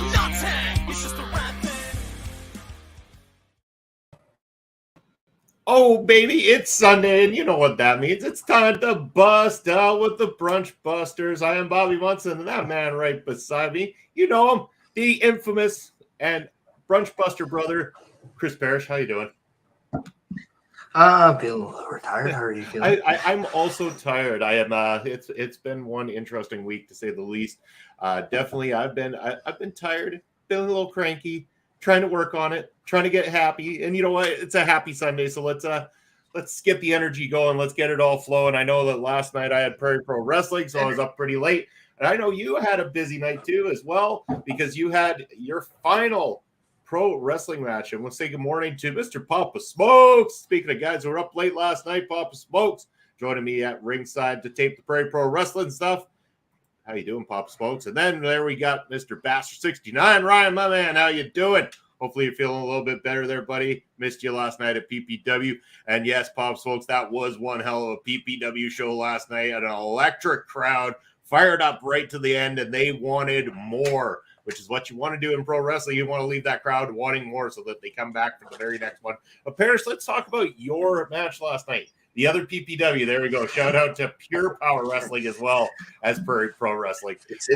I'm not saying it's just the right thing. Oh, baby, it's Sunday, and you know what that means. It's time to bust out with the Brunch Busters. I am Bobby Munson, and that man right beside me, you know him, the infamous and Brunch Buster brother, Chris Parrish. How you doing? I'm feeling a little retired. How are you feeling? I'm also tired. I am. It's been one interesting week to say the least. Definitely, I've been tired, feeling a little cranky, trying to work on it, trying to get happy. And you know what? It's a happy Sunday, so let's get the energy going. Let's get it all flowing. I know that last night I had Prairie Pro Wrestling, so I was up pretty late. And I know you had a busy night too, as well, because you had your final pro wrestling match. And we'll say good morning to Mr. Papa Smokes. Speaking of guys who were up late last night, Papa Smokes joining me at ringside to tape the Prairie Pro Wrestling stuff. How you doing, Papa Smokes? And then there we got Mr. Bastard 69. Ryan, my man, how you doing? Hopefully you're feeling a little bit better there, buddy. Missed you last night at PPW. And yes, Papa Smokes, that was one hell of a PPW show last night. An electric crowd fired up right to the end, and they wanted more, which is what you want to do in pro wrestling. You want to leave that crowd wanting more so that they come back for the very next one. But Paris, let's talk about your match last night. The other PPW, there we go. Shout out to Pure Power Wrestling as well as Prairie Pro Wrestling. It's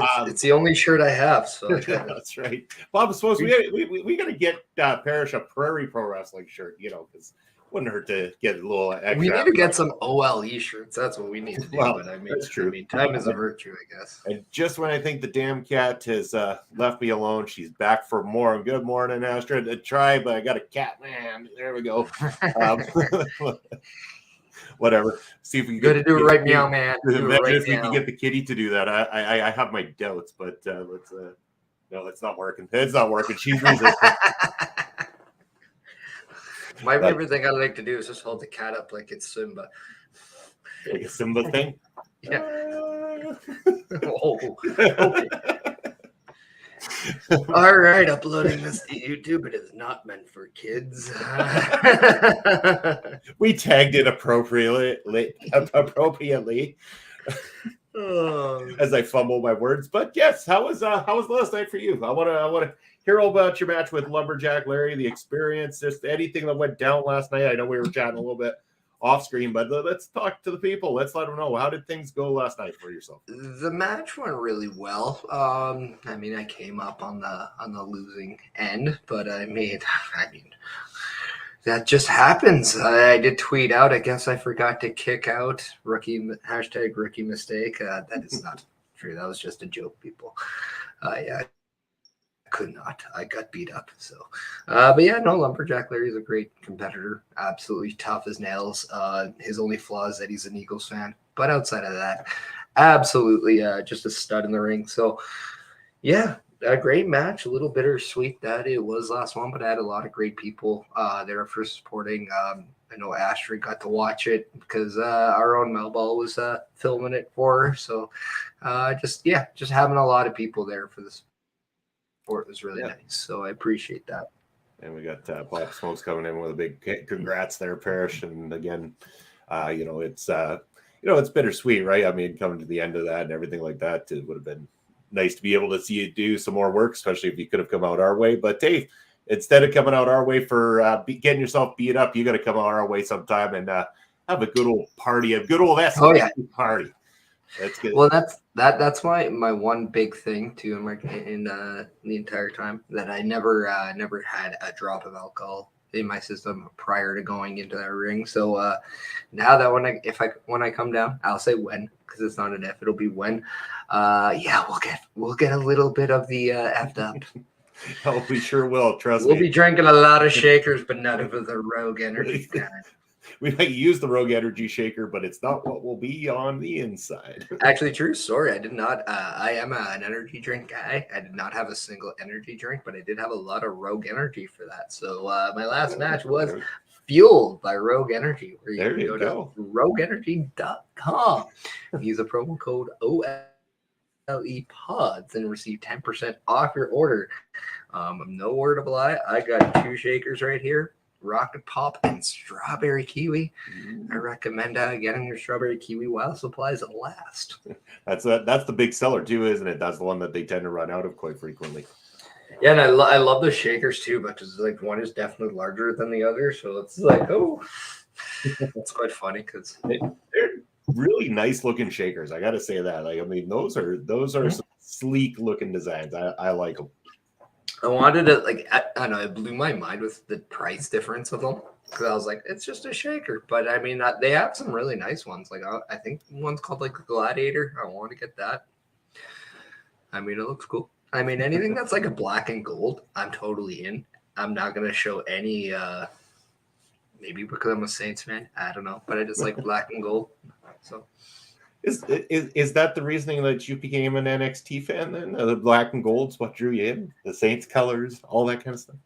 the only shirt I have. So that's right. Bob, I suppose we got to get Parrish a Prairie Pro Wrestling shirt, because wouldn't hurt to get a little extra. We need to get some OLE shirts. That's what we need to do. Well, but that's true. Time is a virtue, I guess. And just when I think the damn cat has left me alone, she's back for more. Good morning, Astrid. I tried, but I got a cat, man. There we go. Whatever. See if we can Good to do it right now, man. If we can get the kitty to do that. I have my doubts, but no, it's not working. It's not working. She's resistant. My favorite thing I like to do is just hold the cat up like it's Simba. Like a Simba thing? Yeah. Oh, okay. All right, uploading this to YouTube. It is not meant for kids. We tagged it appropriately. As I fumble my words. But yes, how was last night for you? I want to hear all about your match with Lumberjack Larry, the experience, just anything that went down last night. I know we were chatting a little bit off screen, but let's talk to the people. Let's let them know, how did things go last night for yourself? The match went really well. I came up on the losing end, but I mean that just happens. I did tweet out, I guess I forgot to kick out rookie mistake. That is not true. That was just a joke, people. Yeah, could not. I got beat up. So, but yeah, no, Lumberjack Larry's a great competitor. Absolutely tough as nails. His only flaw is that he's an Eagles fan. But outside of that, absolutely just a stud in the ring. So, yeah, a great match. A little bittersweet that it was last one, but I had a lot of great people there for supporting. I know Astrid got to watch it because our own Melball was filming it for her. So, just having a lot of people there for this. It was really nice, so I appreciate that. And we got Pop Smokes coming in with a big congrats there, Parrish. And again, it's bittersweet, right? I mean, coming to the end of that and everything like that, it would have been nice to be able to see you do some more work, especially if you could have come out our way. But hey, instead of coming out our way for getting yourself beat up, you got to come out our way sometime and have a good old party, a good old party. That's good. Well, that's my one big thing too in the entire time, that I never had a drop of alcohol in my system prior to going into that ring. So now that when I come down, I'll say when, because it's not an if, it'll be when. We'll get a little bit of the effed up. Oh, we sure will. Trust me. We'll be drinking a lot of shakers, but none of the Rogue Energy kind. We might use the Rogue Energy shaker, but it's not what will be on the inside. Actually, true story. I did not. I am an energy drink guy. I did not have a single energy drink, but I did have a lot of Rogue Energy for that. So my last match was fueled by Rogue Energy. Where you can go to rogueenergy.com. Use a promo code OLE pods and receive 10% off your order. No word of a lie. I got 2 shakers right here. Rocket Pop and Strawberry Kiwi. I recommend getting your Strawberry Kiwi while supplies last. That's the big seller too, isn't it? That's the one that they tend to run out of quite frequently. Yeah, and I love the shakers too, but it's like one is definitely larger than the other, so it's like, oh, it's quite funny because They're really nice looking shakers. I got to say that. Like, I mean, those are some sleek looking designs. I like them. I wanted to I don't know, it blew my mind with the price difference of them because I was like, it's just a shaker, but I mean, they have some really nice ones. Like I think one's called like Gladiator. I want to get that. I mean, it looks cool. I mean, anything that's like a black and gold, I'm totally in. I'm not gonna show any. Maybe because I'm a Saints fan, I don't know, but I just like black and gold. So Is that the reasoning that you became an NXT fan then? The black and gold's what drew you in? The Saints colors, all that kind of stuff?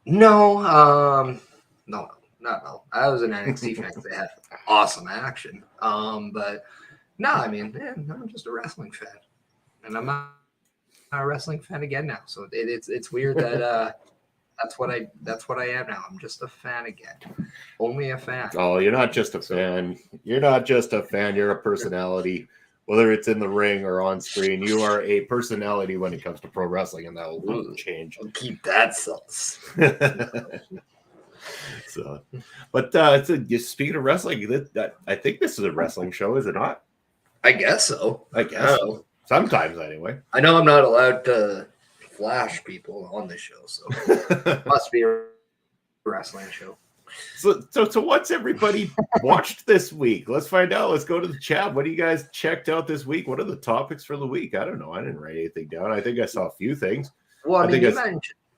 no, no, not no. I was an NXT fan because they had awesome action. But no, I mean, I'm just a wrestling fan, and I'm not a wrestling fan again now. So it's weird that that's what I am now. I'm just a fan again. Only a fan. Oh, you're not just a fan. You're not just a fan. You're a personality. Whether it's in the ring or on screen, you are a personality when it comes to pro wrestling, and that will change. I'll keep that sauce. So, but speaking of wrestling, that I think this is a wrestling show, is it not? I guess so. I guess so. Sometimes, anyway. I know I'm not allowed to flash people on the show, so it must be a wrestling show. So what's everybody watched this week? Let's find out. Let's go to the chat. What do you guys checked out this week? What are the topics for the week? I don't know. I didn't write anything down. I think I saw a few things. Well, I mean,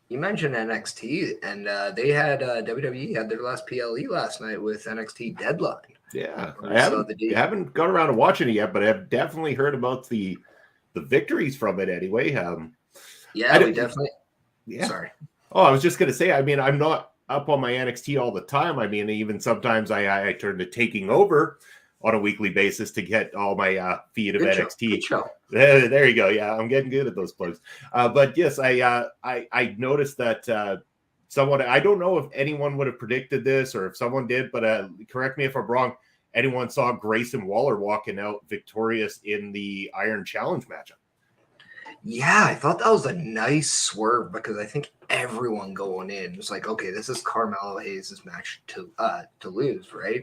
you mentioned NXT, and they had WWE had their last PLE last night with NXT Deadline. Yeah, I haven't got around to watching it yet, but I've definitely heard about the victories from it anyway. Yeah, we definitely. Yeah. Sorry. Oh, I was just gonna say. I mean, I'm not up on my NXT all the time. I mean, even sometimes I turn to taking over on a weekly basis to get all my feed of NXT. Good show. There you go. Yeah, I'm getting good at those plugs. But yes, I noticed that someone, I don't know if anyone would have predicted this or if someone did, but correct me if I'm wrong. Anyone saw Grayson Waller walking out victorious in the Iron Challenge matchup? Yeah, I thought that was a nice swerve because I think everyone going in was like, okay, this is Carmelo Hayes' match to lose, right?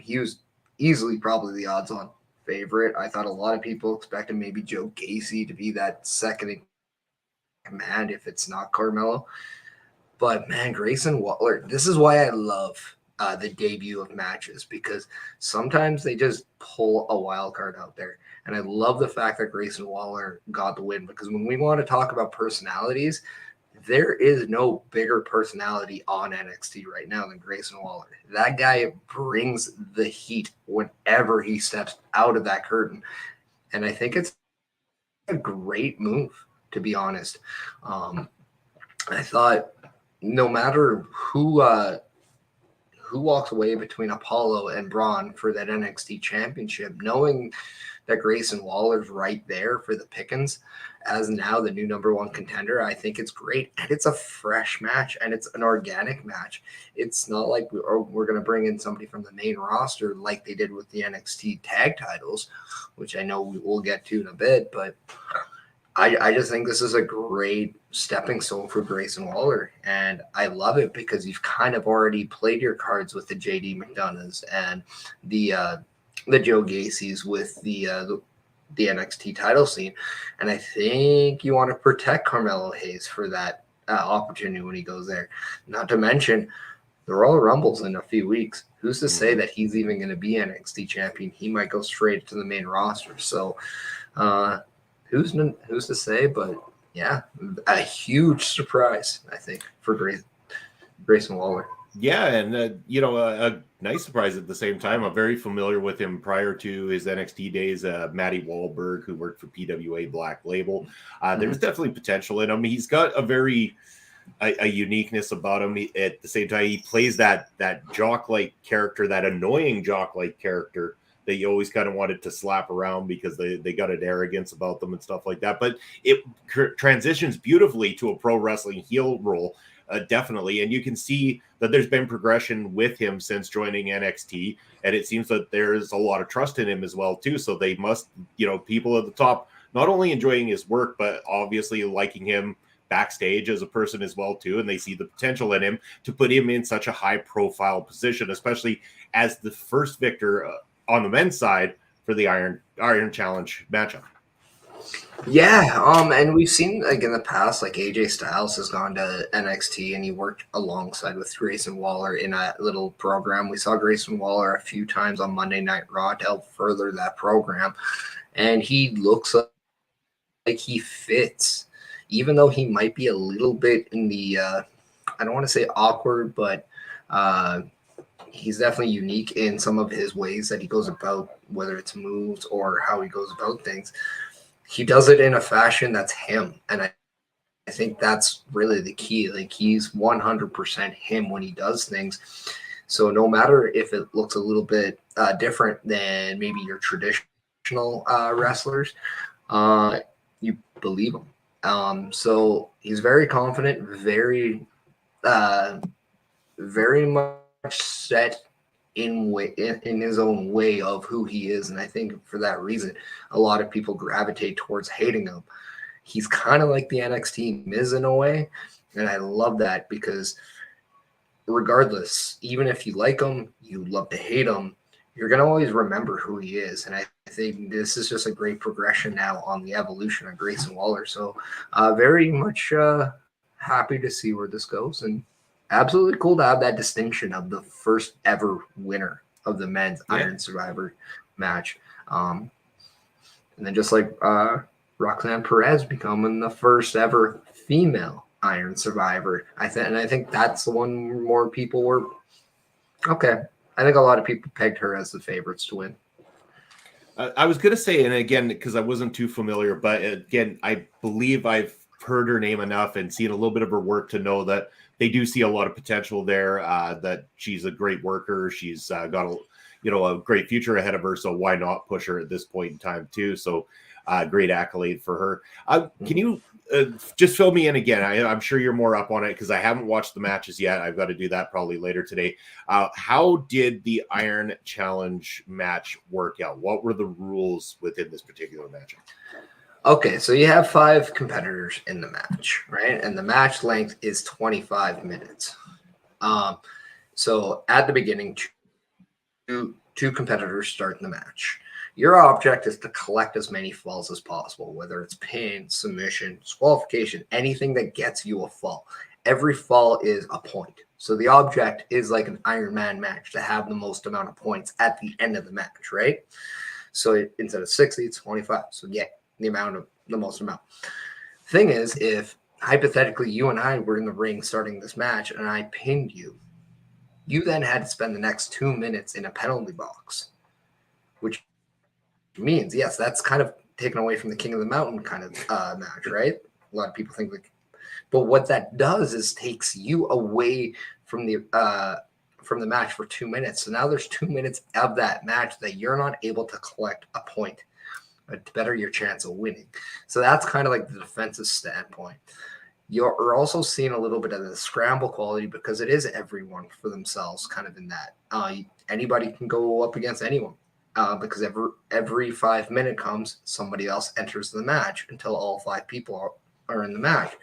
He was easily probably the odds-on favorite. I thought a lot of people expected maybe Joe Gacy to be that second in command if it's not Carmelo. But man, Grayson Waller, this is why I love the debut of matches because sometimes they just pull a wild card out there. And I love the fact that Grayson Waller got the win because when we want to talk about personalities, there is no bigger personality on NXT right now than Grayson Waller. That guy brings the heat whenever he steps out of that curtain. And I think it's a great move, to be honest. I thought no matter who walks away between Apollo and Braun for that NXT championship, knowing that Grayson Waller's right there for the pickings as now the new number one contender, I think it's great. And it's a fresh match and it's an organic match. It's not like we're going to bring in somebody from the main roster like they did with the NXT tag titles, which I know we will get to in a bit, but I just think this is a great stepping stone for Grayson Waller. And I love it because you've kind of already played your cards with the JD McDonoughs and the Joe Gacy's with the NXT title scene. And I think you want to protect Carmelo Hayes for that opportunity when he goes there. Not to mention the Royal Rumble's in a few weeks. Who's to say that he's even going to be NXT champion? He might go straight to the main roster. So who's to say? But yeah, a huge surprise, I think, for Grayson Waller. Yeah, and a nice surprise at the same time. I'm very familiar with him prior to his NXT days. Matty Wahlberg, who worked for PWA Black Label. There's definitely potential in him. He's got a uniqueness about him. At the same time, he plays that jock-like character, that annoying jock-like character that you always kind of wanted to slap around because they got an arrogance about them and stuff like that. But it transitions beautifully to a pro wrestling heel role. Definitely. And you can see that there's been progression with him since joining NXT. And it seems that there's a lot of trust in him as well, too. So they must, people at the top, not only enjoying his work, but obviously liking him backstage as a person as well too, and they see the potential in him to put him in such a high profile position, especially as the first victor on the men's side for the Iron Challenge matchup. Yeah, and we've seen like in the past, like AJ Styles has gone to NXT and he worked alongside with Grayson Waller in a little program. We saw Grayson Waller a few times on Monday Night Raw to help further that program, and he looks like he fits, even though he might be a little bit in the I don't want to say awkward, but he's definitely unique in some of his ways that he goes about, whether it's moves or how he goes about things. He does it in a fashion that's him. And I think that's really the key. Like he's 100% him when he does things. So no matter if it looks a little bit different than maybe your traditional wrestlers, you believe him. So he's very confident, very much set in his own way of who he is, and I think for that reason a lot of people gravitate towards hating him. He's kind of like the NXT Miz in a way, and I love that because regardless, even if you like him, you love to hate him, you're going to always remember who he is. And I think this is just a great progression now on the evolution of Grayson Waller. So very much happy to see where this goes, and absolutely cool to have that distinction of the first ever winner of the men's Iron Survivor match. And then just like Roxanne Perez becoming the first ever female Iron Survivor. I think that's the one more people were okay. I think a lot of people pegged her as the favorites to win. I was going to say, and again, because I wasn't too familiar, but again, I believe I've heard her name enough and seen a little bit of her work to know that they do see a lot of potential there, that she's a great worker. She's got a great future ahead of her. So why not push her at this point in time too? So great accolade for her. Can you just fill me in again? I'm sure you're more up on it because I haven't watched the matches yet. I've got to do that probably later today. How did the Iron Challenge match work out? What were the rules within this particular matchup? Okay, so you have 5 competitors in the match, right? And the match length is 25 minutes. So at the beginning, two competitors start in the match. Your object is to collect as many falls as possible, whether it's pin, submission, disqualification, anything that gets you a fall. Every fall is a point. So the object is like an Iron Man match to have the most amount of points at the end of the match, right? So instead of 60, it's 25. So yeah, the most amount. Thing is, if hypothetically you and I were in the ring starting this match and I pinned you, you then had to spend the next 2 minutes in a penalty box, which means, yes, that's kind of taken away from the King of the Mountain kind of match, right? A lot of people think like, but what that does is takes you away from the match for 2 minutes. So now there's 2 minutes of that match that you're not able to collect a point to better your chance of winning. So that's kind of like the defensive standpoint. You're also seeing a little bit of the scramble quality because it is everyone for themselves kind of in that. Anybody can go up against anyone because every 5 minute comes, somebody else enters the match until all 5 people are in the match.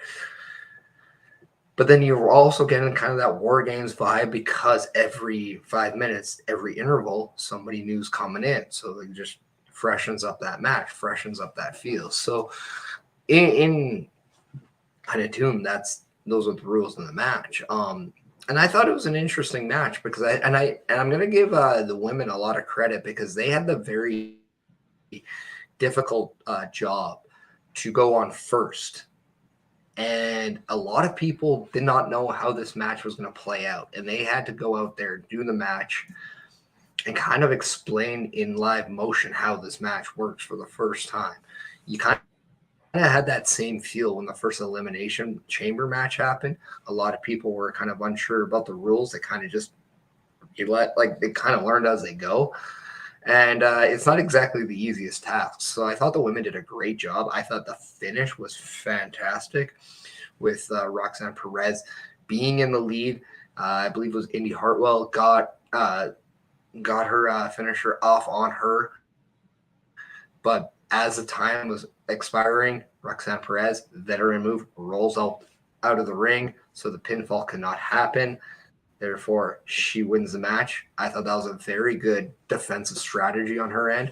But then you're also getting kind of that War Games vibe because every 5 minutes, every interval, somebody new's coming in. So they just freshens up that match, freshens up that feel. So in kind of tune, those are the rules in the match. And I thought it was an interesting match because I'm going to give the women a lot of credit because they had the very difficult job to go on first. And a lot of people did not know how this match was going to play out. And they had to go out there, do the match, and kind of explain in live motion how this match works for the first time. You kind of had that same feel when the first elimination chamber match happened. A lot of people were kind of unsure about the rules. They kind of just they kind of learned as they go. And it's not exactly the easiest task. So I thought the women did a great job. I thought the finish was fantastic with Roxanne Perez being in the lead. I believe it was Indy Hartwell got her finisher off on her. But as the time was expiring, Roxanne Perez, veteran move, rolls out of the ring, so the pinfall cannot happen. Therefore, she wins the match. I thought that was a very good defensive strategy on her end.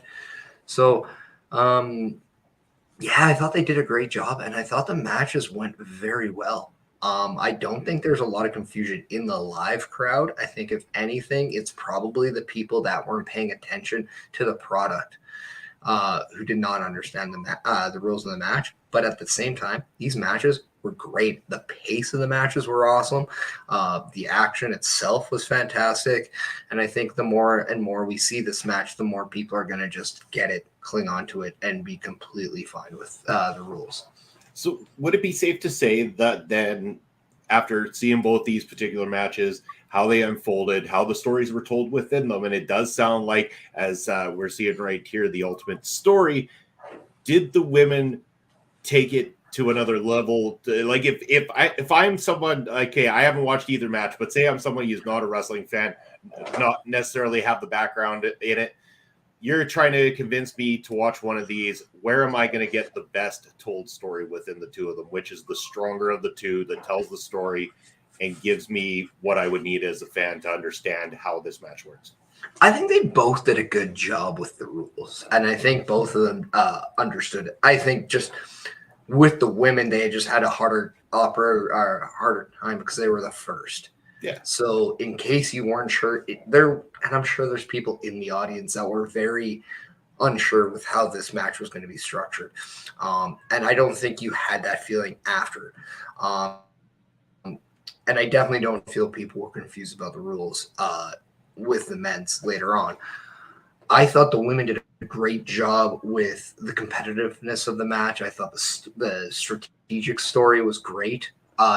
So, yeah, I thought they did a great job, and I thought the matches went very well. I don't think there's a lot of confusion in the live crowd. I think, if anything, it's probably the people that weren't paying attention to the product, who did not understand the rules of the match. But at the same time, these matches were great. The pace of the matches were awesome. The action itself was fantastic. And I think the more and more we see this match, the more people are going to just get it, cling on to it, and be completely fine with the rules. So would it be safe to say that then, after seeing both these particular matches, how they unfolded, how the stories were told within them, and it does sound like, as we're seeing right here, the ultimate story, did the women take it to another level? Like, if I'm someone, okay, I haven't watched either match, but say I'm someone who's not a wrestling fan, not necessarily have the background in it, you're trying to convince me to watch one of these. Where am I going to get the best told story within the two of them? Which is the stronger of the two that tells the story and gives me what I would need as a fan to understand how this match works? I think they both did a good job with the rules, and I think both of them understood it. I think just with the women, they just had a harder time because they were the first. Yeah. So in case you weren't sure, and I'm sure there's people in the audience that were very unsure with how this match was going to be structured. And I don't think you had that feeling after. And I definitely don't feel people were confused about the rules with the men's later on. I thought the women did a great job with the competitiveness of the match. I thought the strategic story was great.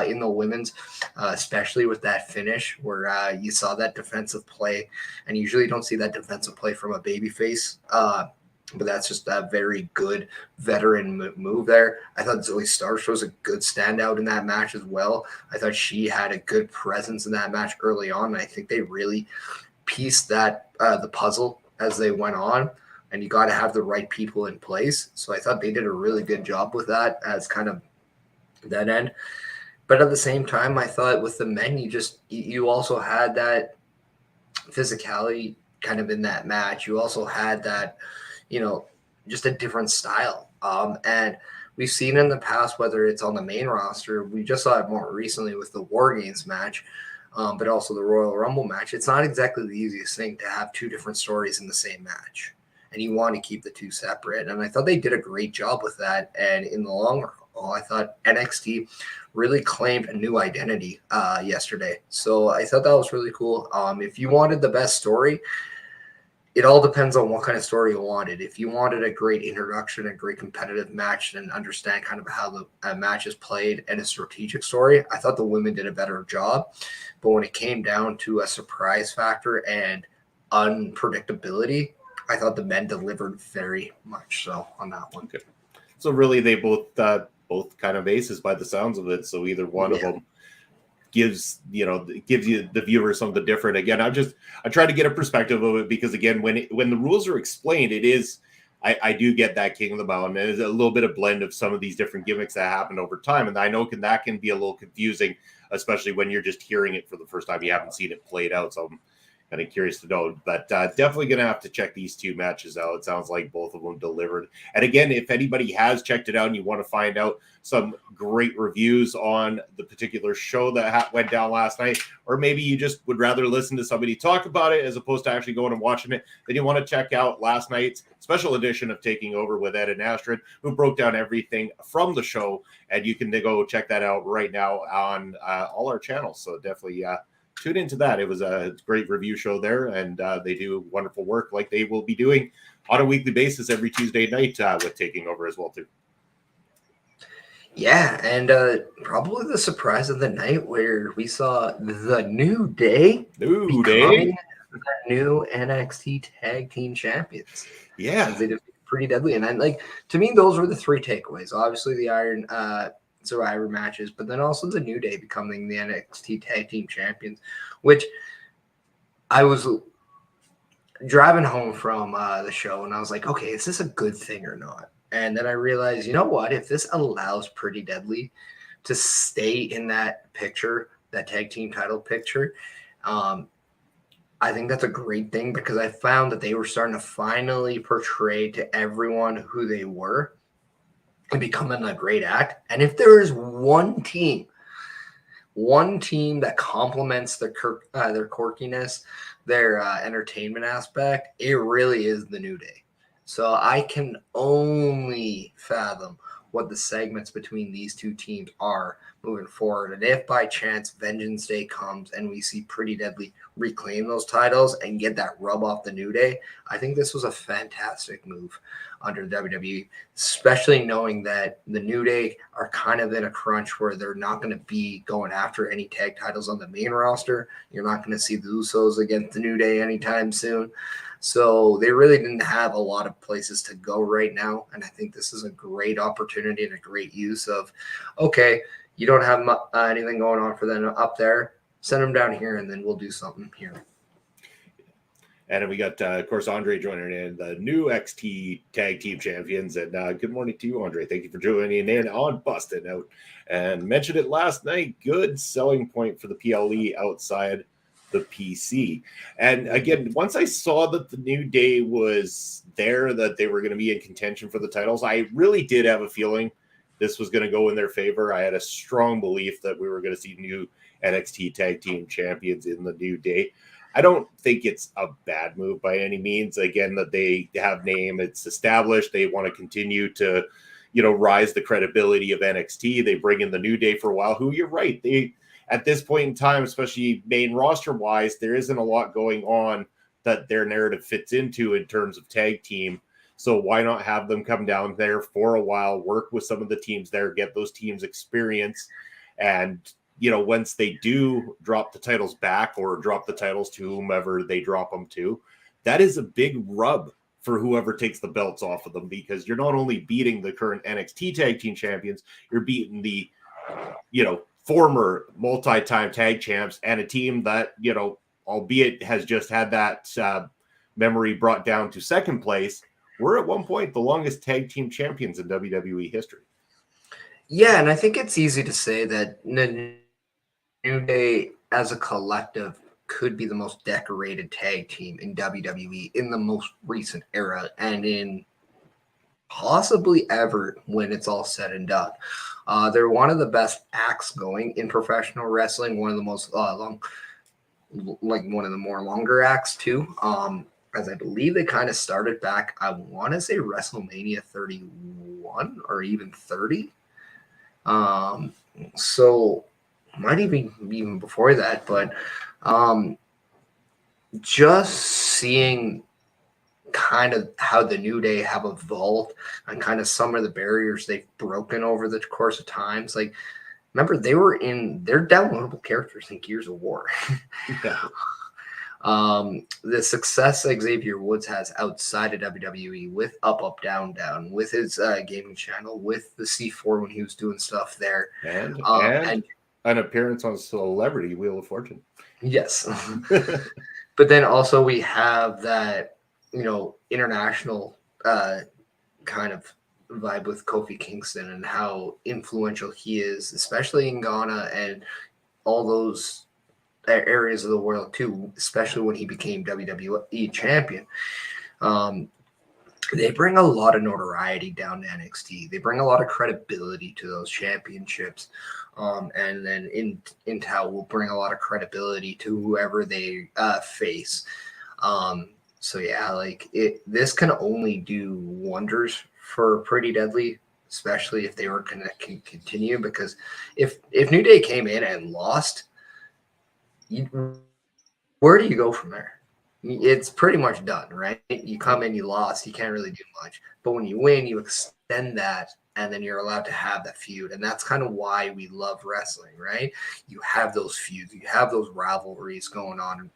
In the women's, especially with that finish where you saw that defensive play, and usually you don't see that defensive play from a babyface, but that's just a very good veteran move there. I thought Zoe Starks was a good standout in that match as well. I thought she had a good presence in that match early on, and I think they really pieced that the puzzle as they went on, and you got to have the right people in place. So I thought they did a really good job with that as kind of that end. But at the same time, I thought with the men, you also had that physicality kind of in that match. You also had that, just a different style. And we've seen in the past, whether it's on the main roster, we just saw it more recently with the War Games match, but also the Royal Rumble match. It's not exactly the easiest thing to have two different stories in the same match, and you want to keep the two separate. And I thought they did a great job with that. And in the long run, I thought NXT really claimed a new identity yesterday. So I thought that was really cool. If you wanted the best story, it all depends on what kind of story you wanted. If you wanted a great introduction, a great competitive match, and understand kind of how the match is played and a strategic story, I thought the women did a better job. But when it came down to a surprise factor and unpredictability, I thought the men delivered very much so on that one. Okay. So really, they both kind of aces by the sounds of it. So either one of them gives you the viewer something different. Again, I try to get a perspective of it because, again, when the rules are explained, it is, I do get that King of the Mountain. And it's a little bit of blend of some of these different gimmicks that happen over time. And I know that can be a little confusing, especially when you're just hearing it for the first time. You haven't seen it played out. So I'm kind of curious to know, but definitely going to have to check these two matches out. It sounds like both of them delivered. And again, if anybody has checked it out and you want to find out some great reviews on the particular show that went down last night, or maybe you just would rather listen to somebody talk about it as opposed to actually going and watching it, then you want to check out last night's special edition of Taking Over with Ed and Astrid, who broke down everything from the show. And you can go check that out right now on all our channels. So definitely tune into that. It was a great review show there, and they do wonderful work like they will be doing on a weekly basis every Tuesday night with Taking Over as well too. Yeah, and probably the surprise of the night where we saw the New Day becoming the new NXT Tag Team Champions. Yeah, they did pretty deadly, and then to me, those were the three takeaways. Obviously, the Iron Survivor matches, but then also the New Day becoming the NXT Tag Team Champions, which I was driving home from the show, and I was like, okay, is this a good thing or not? And then I realized, you know what? If this allows Pretty Deadly to stay in that picture, that tag team title picture, I think that's a great thing because I found that they were starting to finally portray to everyone who they were and becoming a great act. And if there is one team that complements their quirkiness, their entertainment aspect, it really is the New Day. So I can only fathom what the segments between these two teams are moving forward. And if by chance Vengeance Day comes and we see Pretty Deadly reclaim those titles and get that rub off the New Day, I think this was a fantastic move under WWE, especially knowing that the New Day are kind of in a crunch where they're not going to be going after any tag titles on the main roster. You're not going to see the Usos against the New Day anytime soon. So they really didn't have a lot of places to go right now. And I think this is a great opportunity and a great use of, okay, you don't have anything going on for them up there. Send them down here, and then we'll do something here. And then we got, of course, Andre joining in, the new XT Tag Team Champions. And good morning to you, Andre. Thank you for joining in on Busted Out. And mentioned it last night, good selling point for the PLE outside the PC. And again, once I saw that the New Day was there, that they were going to be in contention for the titles, I really did have a feeling this was going to go in their favor. I had a strong belief that we were going to see new NXT Tag Team Champions in the New Day. I don't think it's a bad move by any means. Again, that they have name, it's established. They want to continue to, rise the credibility of NXT. They bring in the New Day for a while, who, you're right, they, at this point in time, especially main roster wise, there isn't a lot going on that their narrative fits into in terms of tag team. So why not have them come down there for a while, work with some of the teams there, get those teams experience, and once they do drop the titles back or drop the titles to whomever they drop them to, that is a big rub for whoever takes the belts off of them, because you're not only beating the current NXT Tag Team Champions, you're beating the, former multi-time tag champs and a team that, albeit has just had that memory brought down to second place, were at one point the longest tag team champions in WWE history. Yeah, and I think it's easy to say that New Day as a collective could be the most decorated tag team in WWE in the most recent era and in possibly ever when it's all said and done. They're one of the best acts going in professional wrestling, one of the most one of the more longer acts too. As I believe they kind of started back, I want to say WrestleMania 31 or even 30. So might even before that, but just seeing kind of how the New Day have evolved and kind of some of the barriers they've broken over the course of times. Like, remember, they're downloadable characters in Gears of War. Yeah. The success Xavier Woods has outside of WWE with Up, Up, Down, Down, with his gaming channel, with the C4 when he was doing stuff there. And an appearance on Celebrity Wheel of Fortune. Yes. But then also we have that, international kind of vibe with Kofi Kingston and how influential he is, especially in Ghana and all those areas of the world too, especially when he became WWE champion. They bring a lot of notoriety down to NXT. They bring a lot of credibility to those championships. And then Intel will bring a lot of credibility to whoever they face. So yeah, this can only do wonders for Pretty Deadly, especially if they were going to continue, because if New Day came in and lost, where do you go from there? It's pretty much done, right? You come in, you lost, you can't really do much. But when you win, you extend that, and then you're allowed to have that feud. And that's kind of why we love wrestling, right? You have those feuds, you have those rivalries going on.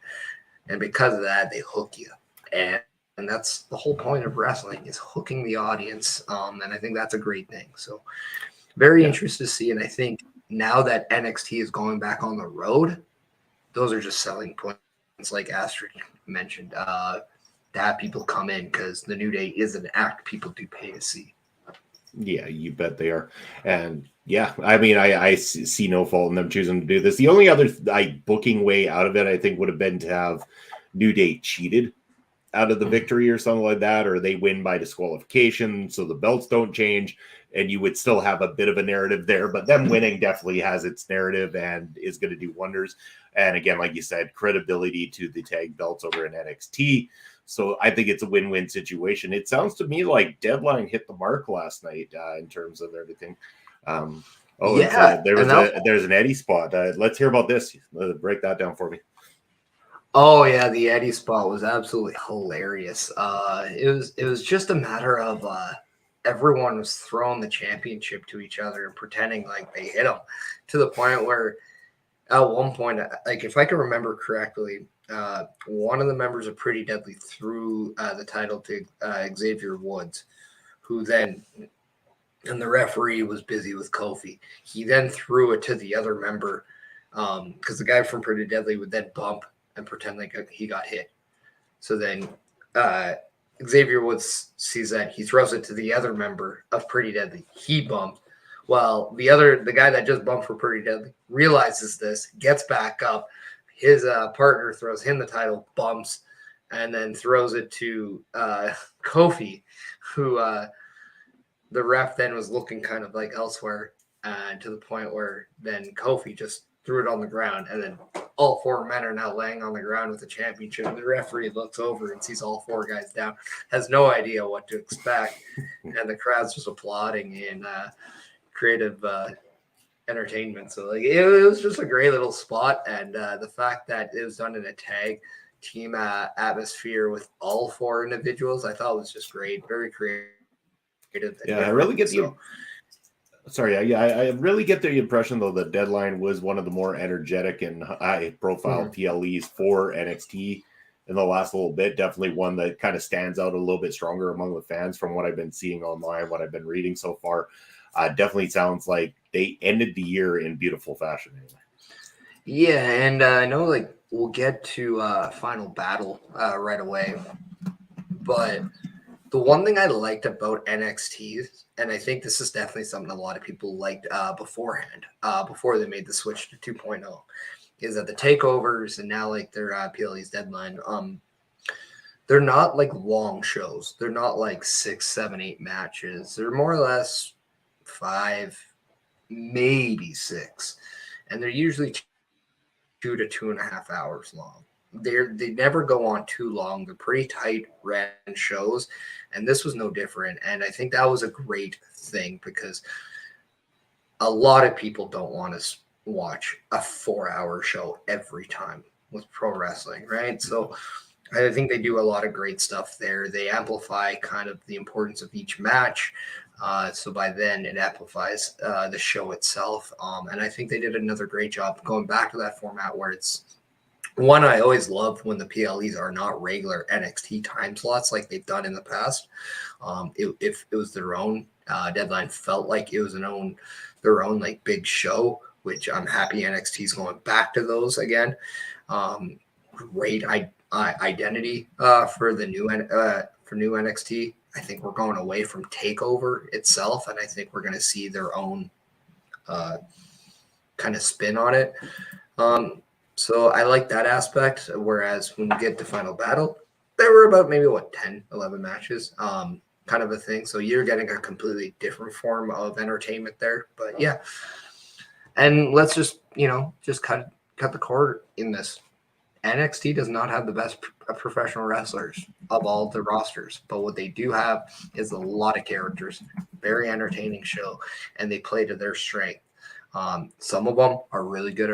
And because of that, they hook you. And that's the whole point of wrestling, is hooking the audience. And I think that's a great thing. So very interested to see. And I think now that NXT is going back on the road, those are just selling points, like Astrid mentioned. to have people come in because the New Day is an act people do pay to see. Yeah, you bet they are. And yeah, I mean, I see no fault in them choosing to do this. The only other booking way out of it, I think, would have been to have New Day cheated out of the victory or something like that, or they win by disqualification, so the belts don't change, and you would still have a bit of a narrative there. But them winning definitely has its narrative and is going to do wonders. And again, like you said, credibility to the tag belts over in NXT. So I think it's a win-win situation. It sounds to me like Deadline hit the mark last night in terms of everything. There's an Eddie spot. Let's hear about this. Break that down for me. Oh yeah, the Eddie spot was absolutely hilarious. It was just a matter of everyone was throwing the championship to each other and pretending like they hit them, to the point where at one point, like if I can remember correctly, one of the members of Pretty Deadly threw the title to Xavier Woods, who then, and the referee was busy with Kofi. He then threw it to the other member because the guy from Pretty Deadly would then bump and pretend like he got hit. So then Xavier Woods sees that, he throws it to the other member of Pretty Deadly. He bumped. Well, the guy that just bumped for Pretty Deadly realizes this, gets back up. His partner throws him the title, bumps, and then throws it to Kofi, who the ref then was looking kind of like elsewhere, to the point where then Kofi just threw it on the ground, and then all four men are now laying on the ground with the championship. And the referee looks over and sees all four guys down, has no idea what to expect, and the crowd's just applauding in creative entertainment. So like it was just a great little spot, and the fact that it was done in a tag team atmosphere with all four individuals, I thought was just great, very creative. Yeah, I really get the. Sorry, I really get the impression, though, that Deadline was one of the more energetic and high-profile PLEs for NXT in the last little bit. Definitely one that kind of stands out a little bit stronger among the fans from what I've been seeing online, what I've been reading so far. Definitely sounds like they ended the year in beautiful fashion. Anyway. Yeah, and I know like we'll get to Final Battle right away, but the one thing I liked about NXT, and I think this is definitely something a lot of people liked beforehand, before they made the switch to 2.0, is that the takeovers and now like their PLE's Deadline, they're not like long shows. They're not like 6, 7, 8 matches. They're more or less 5, maybe 6, and they're usually 2 to 2.5 hours long. They never go on too long. They're pretty tight ran shows, and this was no different. And I think that was a great thing because a lot of people don't want to watch a 4-hour show every time with pro wrestling, right? So I think they do a lot of great stuff there. They amplify kind of the importance of each match. So by then it amplifies the show itself. And I think they did another great job going back to that format where it's one I always loved when the PLEs are not regular NXT time slots like they've done in the past. If it was their own, Deadline felt like it was their own like big show, which I'm happy NXT is going back to those again. Great identity for the new NXT. I think we're going away from TakeOver itself, and I think we're going to see their own kind of spin on it. So I like that aspect, whereas when you get to Final Battle, there were about maybe 10, 11 matches, kind of a thing. So you're getting a completely different form of entertainment there. But yeah, and let's just cut the cord in this. NXT does not have the best professional wrestlers of all the rosters, but what they do have is a lot of characters, very entertaining show, and they play to their strength. Some of them are really good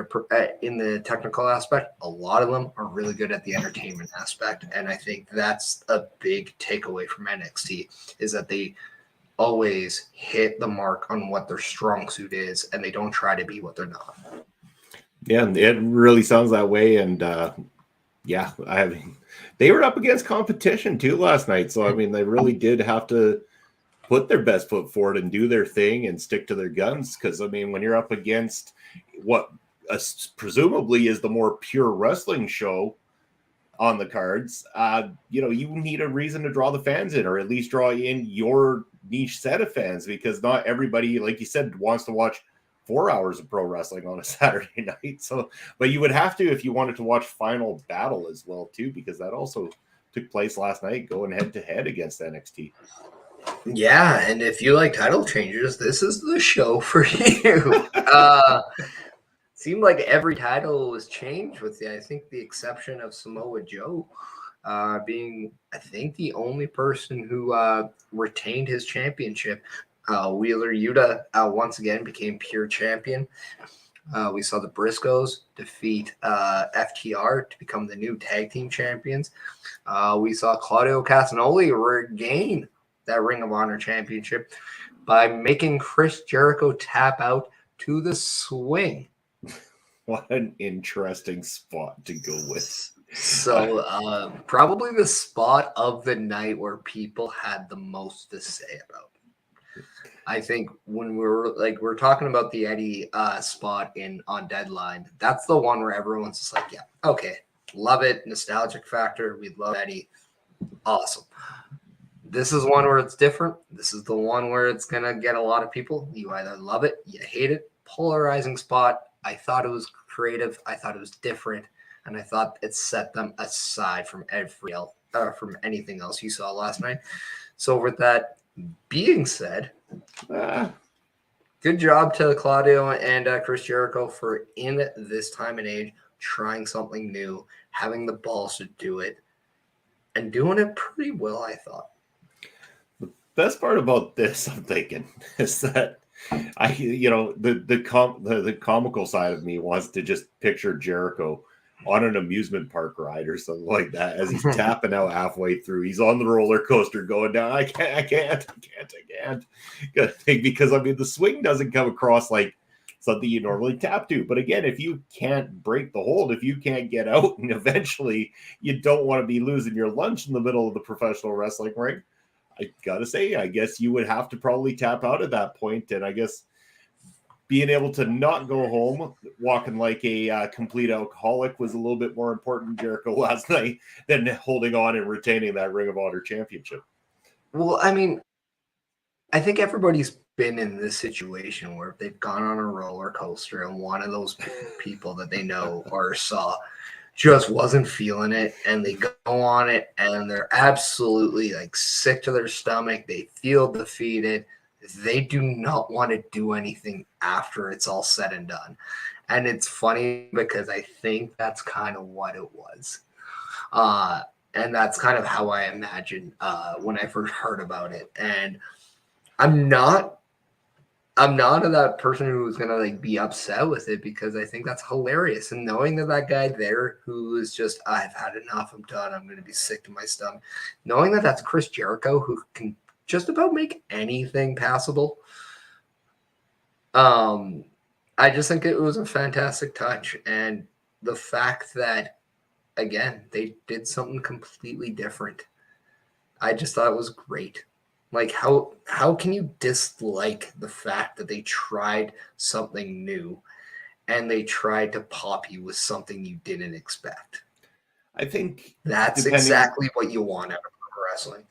in the technical aspect. A lot of them are really good at the entertainment aspect. And I think that's a big takeaway from NXT is that they always hit the mark on what their strong suit is, and they don't try to be what they're not. Yeah, it really sounds that way. And yeah, I mean, they were up against competition too last night. So, I mean, they really did have to put their best foot forward and do their thing and stick to their guns. Because, I mean, when you're up against what presumably is the more pure wrestling show on the cards, you need a reason to draw the fans in, or at least draw in your niche set of fans, because not everybody, like you said, wants to watch 4 hours of pro wrestling on a Saturday night. So, but you would have to if you wanted to watch Final Battle as well too, because that also took place last night, going head to head against NXT. Yeah, and if you like title changes, this is the show for you. Seemed like every title was changed with I think the exception of Samoa Joe being, I think, the only person who retained his championship. Wheeler Yuta once again became pure champion. We saw the Briscoes defeat FTR to become the new tag team champions. We saw Claudio Castagnoli regain that Ring of Honor championship by making Chris Jericho tap out to the swing. What an interesting spot to go with. So probably the spot of the night where people had the most to say about it. I think when we're talking about the Eddie spot on Deadline, that's the one where everyone's just like, yeah, okay, love it, nostalgic factor, we love Eddie, awesome. This is one where it's different. This is the one where it's gonna get a lot of people. You either love it, you hate it. Polarizing spot. I thought it was creative. I thought it was different, and I thought it set them aside from from anything else you saw last night. So with that being said, good job to Claudio and Chris Jericho for, in this time and age, trying something new, having the balls to do it, and doing it pretty well, I thought. The best part about this, I'm thinking, is that the comical side of me wants to just picture Jericho on an amusement park ride or something like that as he's tapping out halfway through. He's on the roller coaster going down. I can't. Because I mean, the swing doesn't come across like something you normally tap to. But again, if you can't break the hold, if you can't get out, and eventually you don't want to be losing your lunch in the middle of the professional wrestling ring, I gotta say, I guess you would have to probably tap out at that point. And I guess being able to not go home walking like a complete alcoholic was a little bit more important to Jericho last night than holding on and retaining that Ring of Honor championship. Well, I mean, I think everybody's been in this situation where they've gone on a roller coaster and one of those people that they know or saw just wasn't feeling it, and they go on it and they're absolutely like sick to their stomach. They feel defeated. They do not want to do anything after it's all said and done. And it's funny because I think that's kind of what it was. And that's kind of how I imagined when I first heard about it. And I'm not that person who was gonna like be upset with it, because I think that's hilarious. And knowing that guy there who is just, I've had enough, I'm done, I'm gonna be sick to my stomach, knowing that that's Chris Jericho, who can just about make anything passable. I just think it was a fantastic touch, and the fact that, again, they did something completely different, I just thought it was great. Like, how can you dislike the fact that they tried something new and they tried to pop you with something you didn't expect? I think that's exactly what you want out of pro wrestling.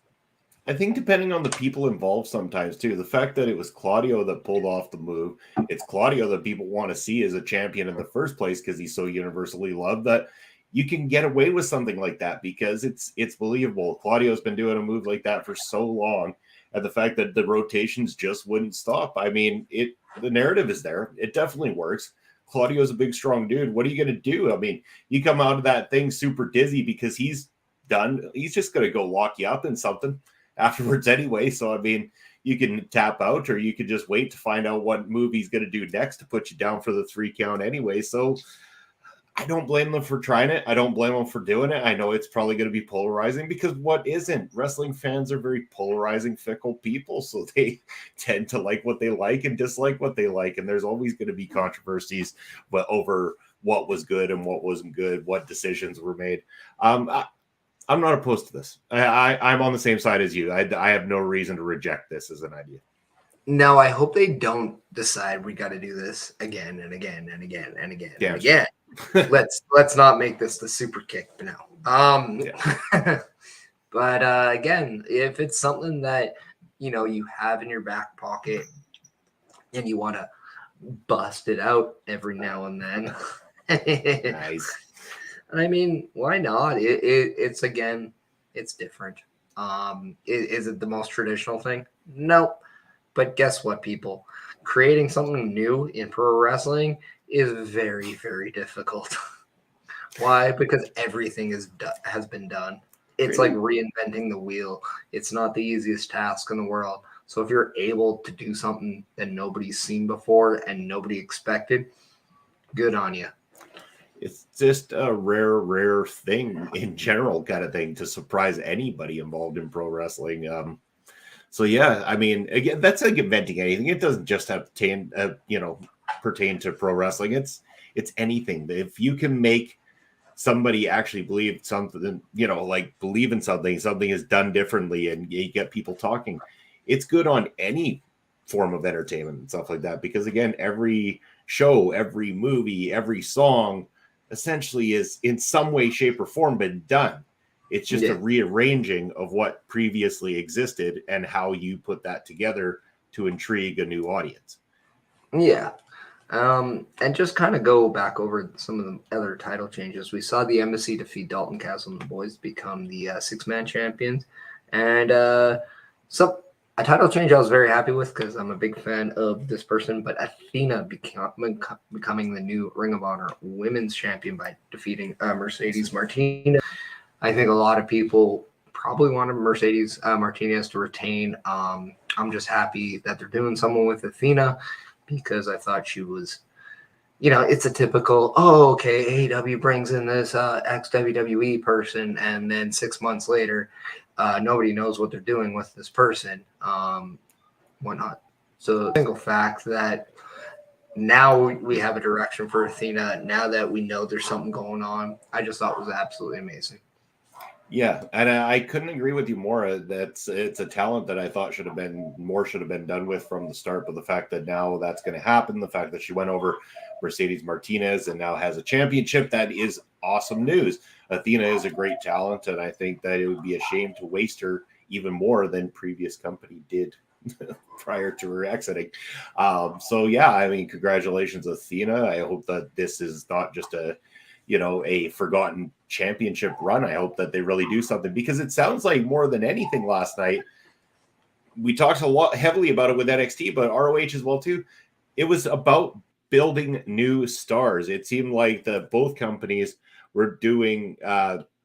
I think depending on the people involved sometimes too, the fact that it was Claudio that pulled off the move, it's Claudio that people want to see as a champion in the first place because he's so universally loved, that you can get away with something like that because it's believable. Claudio's been doing a move like that for so long. And the fact that the rotations just wouldn't stop. I mean, the narrative is there. It definitely works. Claudio's a big, strong dude. What are you going to do? I mean, you come out of that thing super dizzy because he's done. He's just going to go lock you up in something afterwards anyway. So, I mean, you can tap out or you could just wait to find out what move he's going to do next to put you down for the 3 count anyway. So, I don't blame them for trying it. I don't blame them for doing it. I know it's probably going to be polarizing because what isn't? Wrestling fans are very polarizing, fickle people. So they tend to like what they like and dislike what they like. And there's always going to be controversies over what was good and what wasn't good, what decisions were made. I'm not opposed to this. I'm on the same side as you. I have no reason to reject this as an idea. Now, I hope they don't decide we got to do this again and again and again and again and again. Let's not make this the super kick now. But again, if it's something that you have in your back pocket and you want to bust it out every now and then, Nice. I mean, why not? It's different. Is it the most traditional thing? No. But guess what, people? Creating something new in pro wrestling is very, very difficult. Why? Because everything has been done. It's like reinventing the wheel. It's not the easiest task in the world. So if you're able to do something that nobody's seen before and nobody expected, good on you. It's just a rare thing in general, kind of thing, to surprise anybody involved in pro wrestling. So yeah, I mean, again, that's like inventing anything. It doesn't just have to pertain to pro wrestling. It's anything. If you can make somebody actually believe something, like believe in something is done differently, and you get people talking, it's good on any form of entertainment and stuff like that. Because again, every show, every movie, every song essentially is in some way, shape, or form been done. It's just a rearranging of what previously existed and how you put that together to intrigue a new audience. Yeah. And just kind of go back over some of the other title changes. We saw the Embassy defeat Dalton Castle and the Boys to become the six-man champions. And a title change I was very happy with because I'm a big fan of this person, but Athena becoming the new Ring of Honor Women's Champion by defeating Mercedes Martinez. I think a lot of people probably wanted Mercedes Martinez to retain. I'm just happy that they're doing someone with Athena because I thought she was, it's a typical, AEW brings in this ex-WWE person, and then 6 months later, nobody knows what they're doing with this person. Why not? So the single fact that now we have a direction for Athena, now that we know there's something going on, I just thought was absolutely amazing. Yeah, and I couldn't agree with you more. It's a talent that I thought should have been done with from the start. But the fact that now that's going to happen, the fact that she went over Mercedes Martinez and now has a championship, that is awesome news. Athena is a great talent, and I think that it would be a shame to waste her even more than previous company did prior to her exiting. So yeah, I mean, congratulations, Athena. I hope that this is not just a forgotten championship run. I hope that they really do something, because it sounds like more than anything last night, we talked a lot heavily about it with NXT, but ROH as well too. It was about building new stars. It seemed like both companies were doing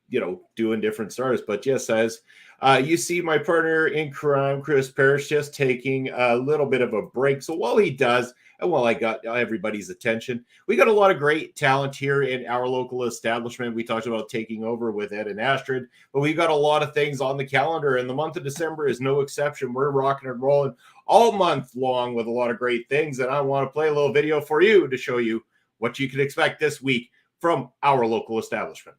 different stars. But just as you see my partner in crime, Chris Parrish, just taking a little bit of a break. So while he does, and while I got everybody's attention, we got a lot of great talent here in our local establishment. We talked about taking over with Ed and Astrid, but we've got a lot of things on the calendar, and the month of December is no exception. We're rocking and rolling all month long with a lot of great things, and I want to play a little video for you to show you what you can expect this week from our local establishment.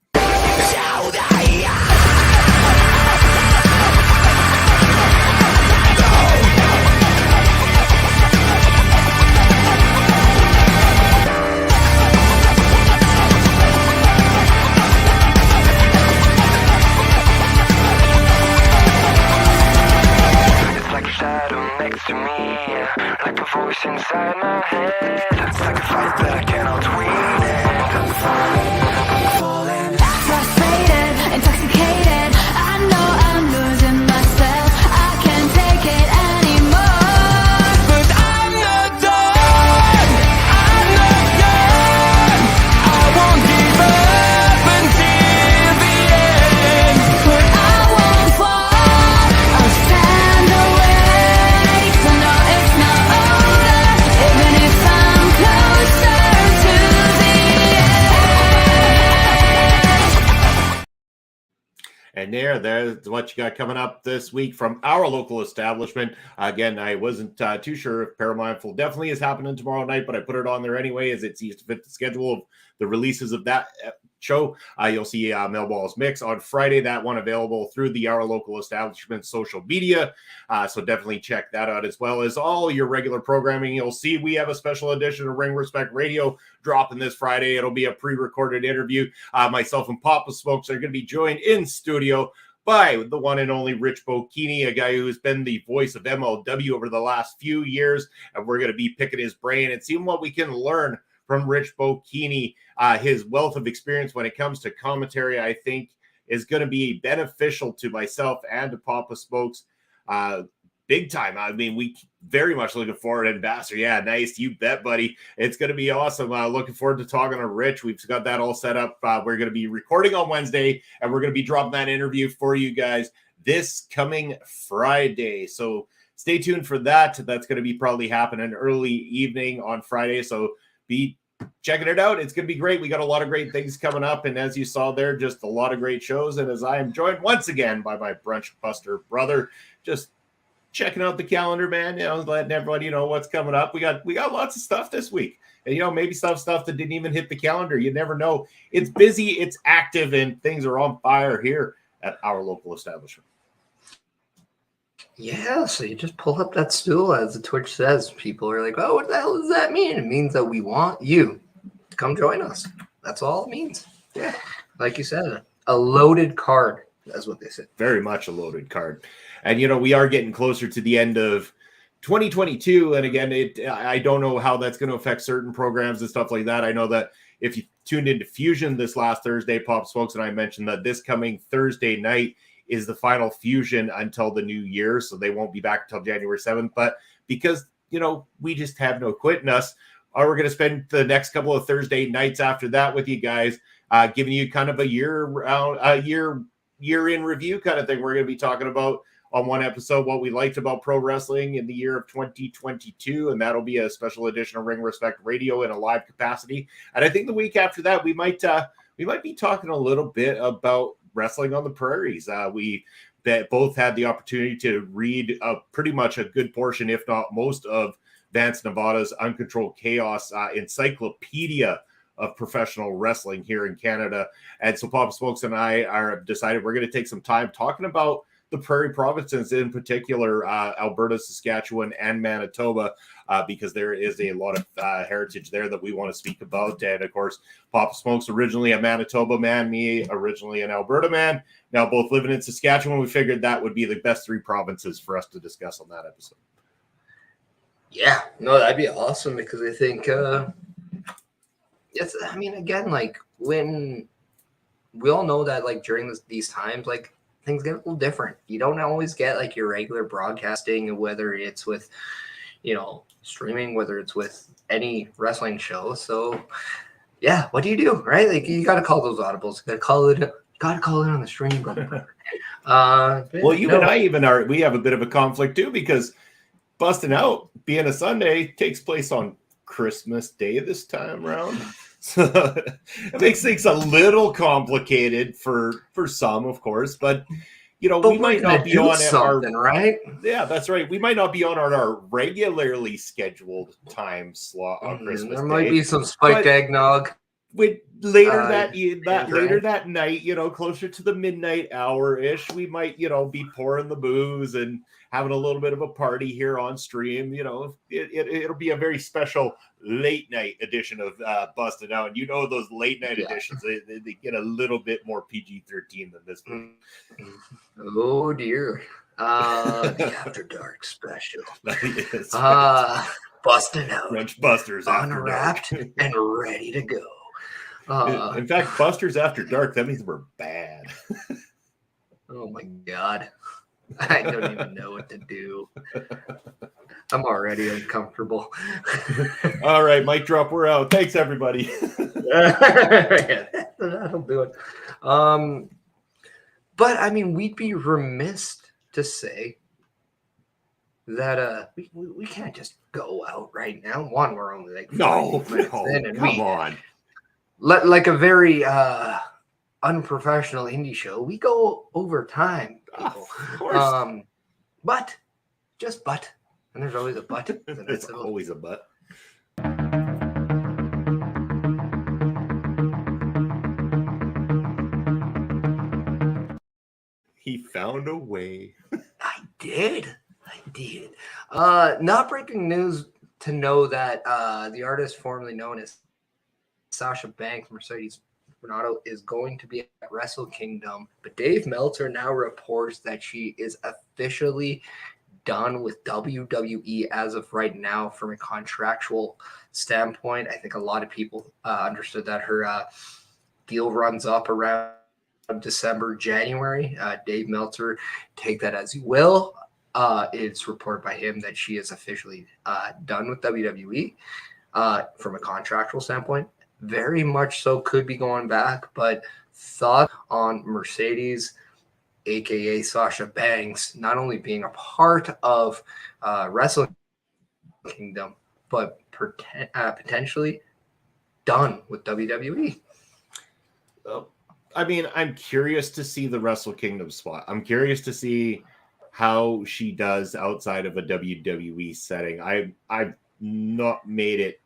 To me, like a voice inside my head. It's like a fight that I cannot win. I'm falling, frustrated, intoxicated. I know I'm losing myself. I can't take it anymore. But I'm not done. I'm not done. I won't give up until the end. But I won't fall. I'll stand away. And there's what you got coming up this week from our local establishment. Again, I wasn't too sure if Paramount Full definitely is happening tomorrow night, but I put it on there anyway as it seems to fit the schedule of the releases of that show. You'll see Millballs Mix on Friday. That one available through the Our Local Establishment social media. So definitely check that out, as well as all your regular programming. You'll see we have a special edition of Ring Respect Radio dropping this Friday. It'll be a pre-recorded interview. Myself and Papa Smokes are going to be joined in studio by the one and only Rich Bocchini, a guy who's been the voice of MLW over the last few years. And we're going to be picking his brain and seeing what we can learn from Rich Bocchini. His wealth of experience when it comes to commentary, I think, is going to be beneficial to myself and to Papa Smokes. Big time. I mean, we very much looking forward. Ambassador, yeah, nice. You bet, buddy. It's going to be awesome. Looking forward to talking to Rich. We've got that all set up. We're going to be recording on Wednesday, and we're going to be dropping that interview for you guys this coming Friday. So stay tuned for that. That's going to be probably happening early evening on Friday. So be checking it out. It's going to be great. We got a lot of great things coming up. And as you saw there, just a lot of great shows. And as I am joined once again by my Brunch Buster brother, just checking out the calendar, man, letting everybody know what's coming up. We got lots of stuff this week, and maybe stuff that didn't even hit the calendar. You never know. It's busy, it's active, and things are on fire here at Our Local Establishment. Yeah, so you just pull up that stool, as the Twitch says. People are like, oh, what the hell does that mean? It means that we want you to come join us. That's all it means. Yeah, like you said, a loaded card. That's what they said. Very much a loaded card. And, we are getting closer to the end of 2022. And again, I don't know how that's going to affect certain programs and stuff like that. I know that if you tuned into Fusion this last Thursday, Pop Smokes and I mentioned that this coming Thursday night is the final Fusion until the new year. So they won't be back until January 7th. But because, we just have no quit in us, we're going to spend the next couple of Thursday nights after that with you guys, giving you kind of a year in review kind of thing. We're going to be talking about on one episode what we liked about pro wrestling in the year of 2022, and that'll be a special edition of Ring Respect Radio in a live capacity. And I think the week after that we might be talking a little bit about wrestling on the prairies. We both had the opportunity to read pretty much a good portion, if not most, of Vance Nevada's Uncontrolled Chaos encyclopedia of professional wrestling here in Canada. And so Papa Smokes and I are decided we're going to take some time talking about the prairie provinces, in particular Alberta, Saskatchewan, and Manitoba, because there is a lot of heritage there that we want to speak about. And of course, Papa Smokes originally a Manitoba man, me originally an Alberta man, now both living in Saskatchewan. We figured that would be the best three provinces for us to discuss on that episode. Yeah, no, that'd be awesome, because I think again, like, when we all know that, like, during these times, like, things get a little different. You don't always get like your regular broadcasting, whether it's with, streaming, whether it's with any wrestling show. So yeah, what do you do, right? Like, you got to call those audibles. Got to call it on the stream, brother. Well, you and I we have a bit of a conflict too, because Busting Out being a Sunday takes place on Christmas Day this time around. So it makes things a little complicated for some, of course, but we might not be on our right. Yeah, that's right. We might not be on our regularly scheduled time slot on Christmas There Day. might be some spiked eggnog. Later that night, closer to the midnight hour ish, we might, be pouring the booze and having a little bit of a party here on stream. It'll be a very special late night edition of Busted Out. And those late night editions, they get a little bit more PG-13 than this one. Oh dear. The After Dark special. Busted Out. BrunchBusters unwrapped and ready to go. In fact, Busters After Dark, that means we're bad. Oh my God. I don't even know what to do. I'm already uncomfortable. All right, mic drop. We're out. Thanks, everybody. That'll do it. But I mean, we'd be remiss to say that we can't just go out right now. One, we're only like come on. Like a very unprofessional indie show, we go over time, people. Of course. But and there's always a but. There's always a but. away. I did. Not breaking news to know that the artist formerly known as Sasha Banks, Mercedes Renato, is going to be at Wrestle Kingdom. But Dave Meltzer now reports that she is officially done with WWE as of right now from a contractual standpoint. I think a lot of people understood that her deal runs up around December, January. Dave Meltzer, take that as you will. It's reported by him that she is officially done with WWE from a contractual standpoint. Very much so could be going back, but thought on Mercedes, aka Sasha Banks, not only being a part of Wrestle Kingdom, but potentially done with WWE. I mean, I'm curious to see the Wrestle Kingdom spot. I'm curious to see how she does outside of a WWE setting. I've not made it,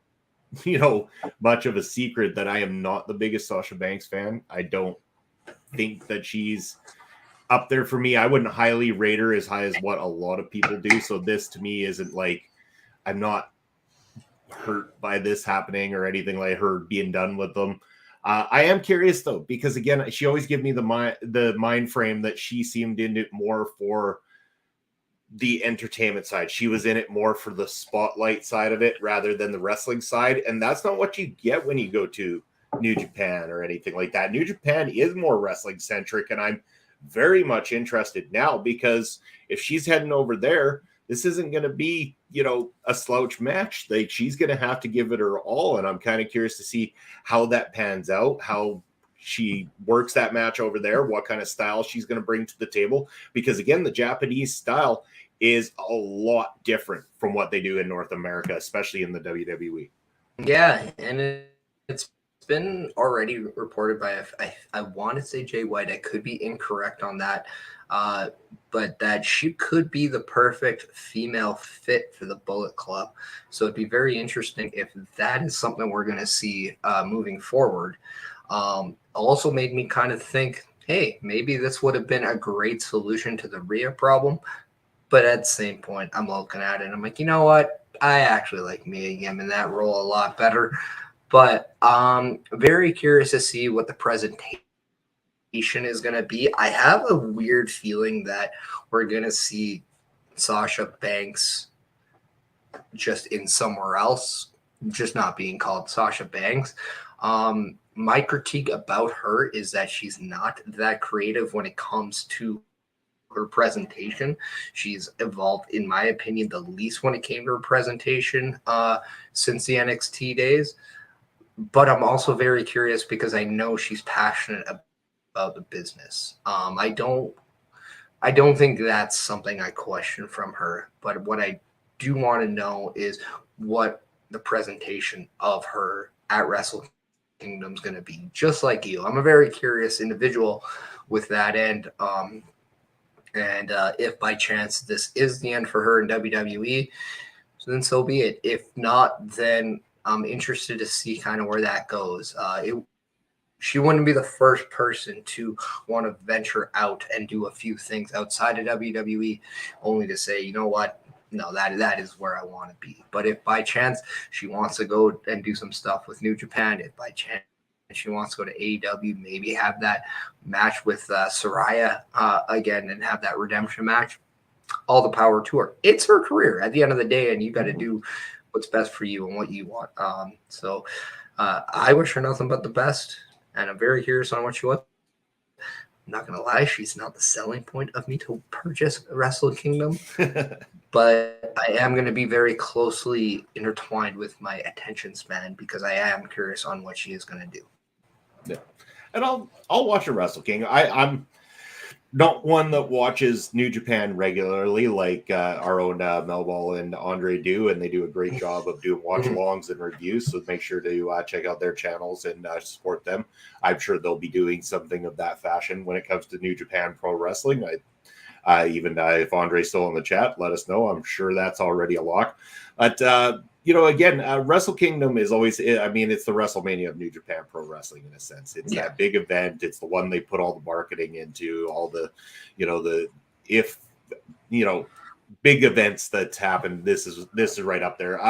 much of a secret that I am not the biggest Sasha Banks fan. I don't think that she's up there for me. I wouldn't highly rate her as high as what a lot of people do. So this to me isn't like, I'm not hurt by this happening or anything like her being done with them. I am curious though, because again, she always gave me the mind frame that she seemed in it more for the entertainment side. She was in it more for the spotlight side of it rather than the wrestling side. And that's not what you get when you go to New Japan or anything like that. New Japan is more wrestling centric. And I'm very much interested now because if she's heading over there, this isn't going to be, a slouch match. Like she's going to have to give it her all. And I'm kind of curious to see how that pans out, how she works that match over there, what kind of style she's going to bring to the table. Because again, the Japanese style is a lot different from what they do in North America, especially in the WWE. Yeah, and it's been already reported by, I want to say Jay White. I could be incorrect on that, but that she could be the perfect female fit for the Bullet Club. So it'd be very interesting if that is something we're going to see moving forward. Also made me kind of think, hey, maybe this would have been a great solution to the Rhea problem. But at the same point, I'm looking at it and I'm like, you know what? I actually like Mia Yim in that role a lot better. But very curious to see what the presentation is going to be. I have a weird feeling that we're going to see Sasha Banks just in somewhere else, just not being called Sasha Banks. My critique about her is that she's not that creative when it comes to her presentation. She's evolved, in my opinion, the least when it came to her presentation since the NXT days. But I'm also very curious because I know she's passionate about the business. I don't think that's something I question from her. But what I do want to know is what the presentation of her at Wrestle Kingdom is going to be. Just like you, I'm a very curious individual with that end. And if by chance this is the end for her in WWE, then so be it. If not, then I'm interested to see kind of where that goes. She wouldn't be the first person to want to venture out and do a few things outside of WWE, only to say, you know what? No, that is where I want to be. But if by chance she wants to go and do some stuff with New Japan, if by chance she wants to go to AEW, maybe have that match with Saraya again and have that redemption match, all the power to her. It's her career at the end of the day, and you got to do what's best for you and what you want. So I wish her nothing but the best, and I'm very curious on what she wants. I'm not going to lie, she's not the selling point of me to purchase Wrestle Kingdom, but I am going to be very closely intertwined with my attention span because I am curious on what she is going to do. Yeah. And I'll watch a Wrestle King. I'm not one that watches New Japan regularly like our own Melball and Andre do, and they do a great job of doing watch-alongs and reviews, so make sure to check out their channels and support them. I'm sure they'll be doing something of that fashion when it comes to New Japan Pro Wrestling. Even if Andre's still in the chat, let us know. I'm sure that's already a lock. But again, Wrestle Kingdom is always, it's the WrestleMania of New Japan Pro Wrestling in a sense. It's that big event. It's the one they put all the marketing into, all the, if big events that's happened, this is right up there.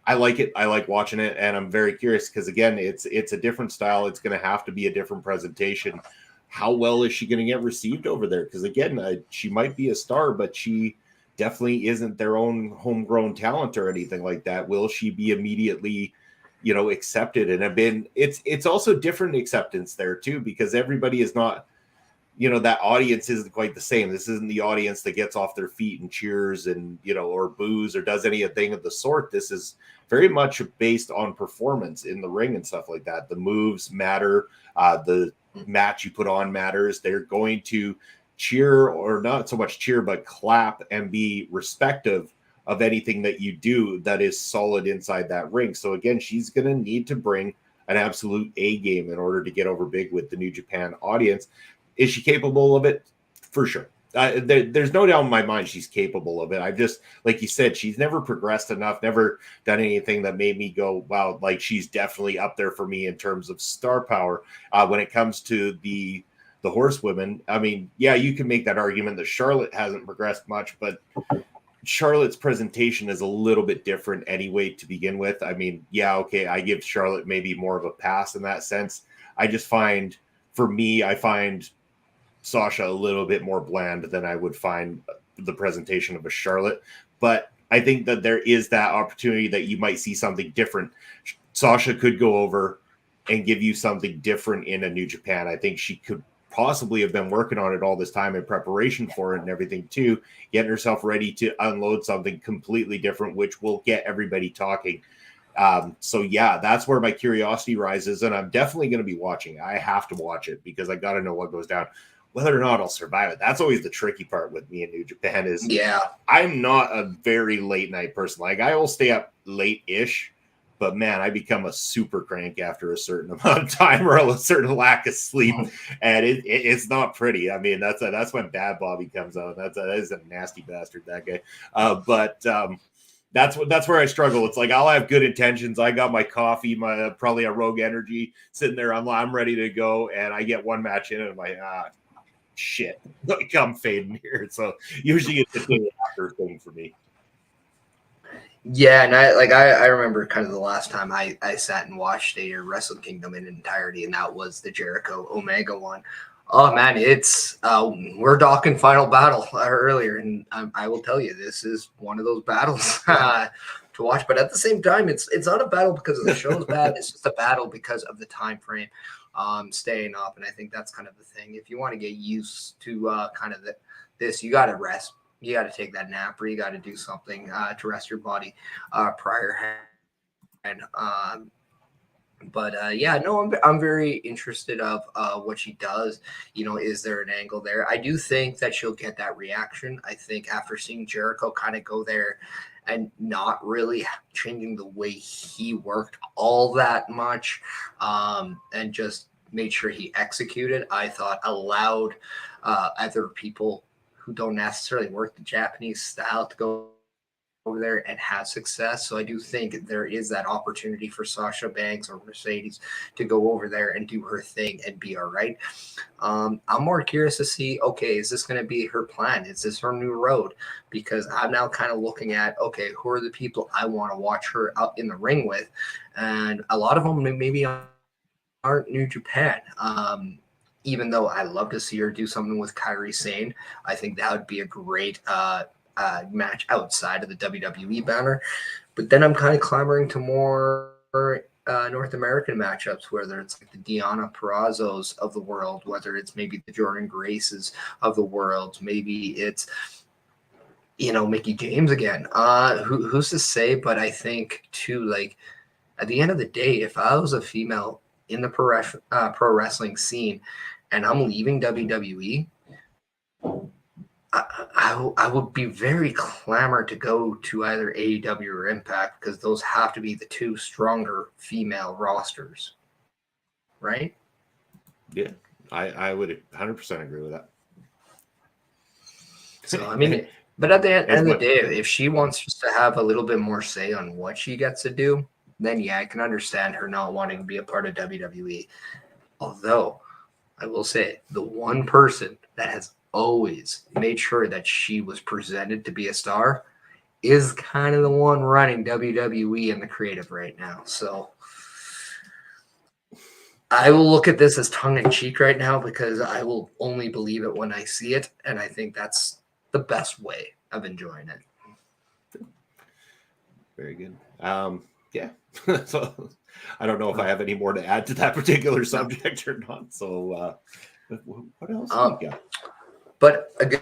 I like it. I like watching it, and I'm very curious because again, it's a different style. It's going to have to be a different presentation. How well is she going to get received over there? Because again, she might be a star, but she definitely isn't their own homegrown talent or anything like that. Will she be immediately, accepted? And it's also different acceptance there too, because everybody is not, that audience isn't quite the same. This isn't the audience that gets off their feet and cheers and, or boos or does anything of the sort. This is very much based on performance in the ring and stuff like that. The moves matter. The match you put on matters. They're going to cheer, or not so much cheer, but clap and be respective of anything that you do that is solid inside that ring. So again, she's going to need to bring an absolute A game in order to get over big with the New Japan audience. Is she capable of it? For sure. There's no doubt in my mind she's capable of it. I've just, like you said, she's never progressed enough, never done anything that made me go, wow, like she's definitely up there for me in terms of star power. When it comes to the horsewomen, I mean, yeah, you can make that argument that Charlotte hasn't progressed much, but Charlotte's presentation is a little bit different anyway to begin with. I mean, yeah, okay, I give Charlotte maybe more of a pass in that sense. I find Sasha a little bit more bland than I would find the presentation of a Charlotte. But I think that there is that opportunity that you might see something different. Sasha could go over and give you something different in a New Japan. I think she could possibly have been working on it all this time in preparation for it and everything too, getting herself ready to unload something completely different, which will get everybody talking. So yeah, that's where my curiosity rises, and I'm definitely going to be watching. I have to watch it because I got to know what goes down. Whether or not I'll survive it, that's always the tricky part with me in New Japan is I'm not a very late night person. Like I will stay up late-ish, but man, I become a super crank after a certain amount of time or a certain lack of sleep, and it's not pretty. I mean, that's when Bad Bobby comes out. That is a nasty bastard, that guy. But that's where I struggle. It's like I'll have good intentions. I got my coffee, my probably a Rogue Energy sitting there. I'm ready to go, and I get one match in, and I'm like, shit, like I'm fading here. So usually it's a day after thing for me. Yeah, and I remember kind of the last time I sat and watched a Wrestle Kingdom in entirety, and that was the Jericho Omega one. Oh man, it's we're talking Final Battle earlier, and I will tell you this is one of those battles to watch. But at the same time, it's not a battle because of the show's bad. It's just a battle because of the time frame staying up, and I think that's kind of the thing. If you want to get used to kind of this, you got to rest. You got to take that nap, or you got to do something to rest your body prior. And yeah, no, I'm very interested of what she does. Is there an angle there? I do think that she'll get that reaction. I think after seeing Jericho kind of go there and not really changing the way he worked all that much, and just made sure he executed, I thought allowed other people who don't necessarily work the Japanese style to go over there and have success. So I do think there is that opportunity for Sasha Banks or Mercedes to go over there and do her thing and be all right. I'm more curious to see, okay, is this going to be her plan? Is this her new road? Because I'm now kind of looking at, okay, who are the people I want to watch her out in the ring with? And a lot of them maybe aren't New Japan. Even though I love to see her do something with Kairi Sane, I think that would be a great match outside of the WWE banner. But then I'm kind of clamoring to more North American matchups, whether it's like the Deonna Purrazzo's of the world, whether it's maybe the Jordan Graces of the world, maybe it's Mickie James again. Who's to say? But I think too, like at the end of the day, if I was a female in the pro wrestling scene and I'm leaving WWE, I would be very clamored to go to either AEW or Impact, because those have to be the two stronger female rosters, right? Yeah, I would 100% agree with that. So, I mean, but at the end of the day, if she wants to have a little bit more say on what she gets to do, then yeah, I can understand her not wanting to be a part of WWE. Although, I will say, the one person that has always made sure that she was presented to be a star, is kind of the one running WWE in the creative right now. So I will look at this as tongue-in-cheek right now because I will only believe it when I see it, and I think that's the best way of enjoying it. Very good. Yeah. So I don't know if I have any more to add to that particular subject or not. So what else do we got? But a good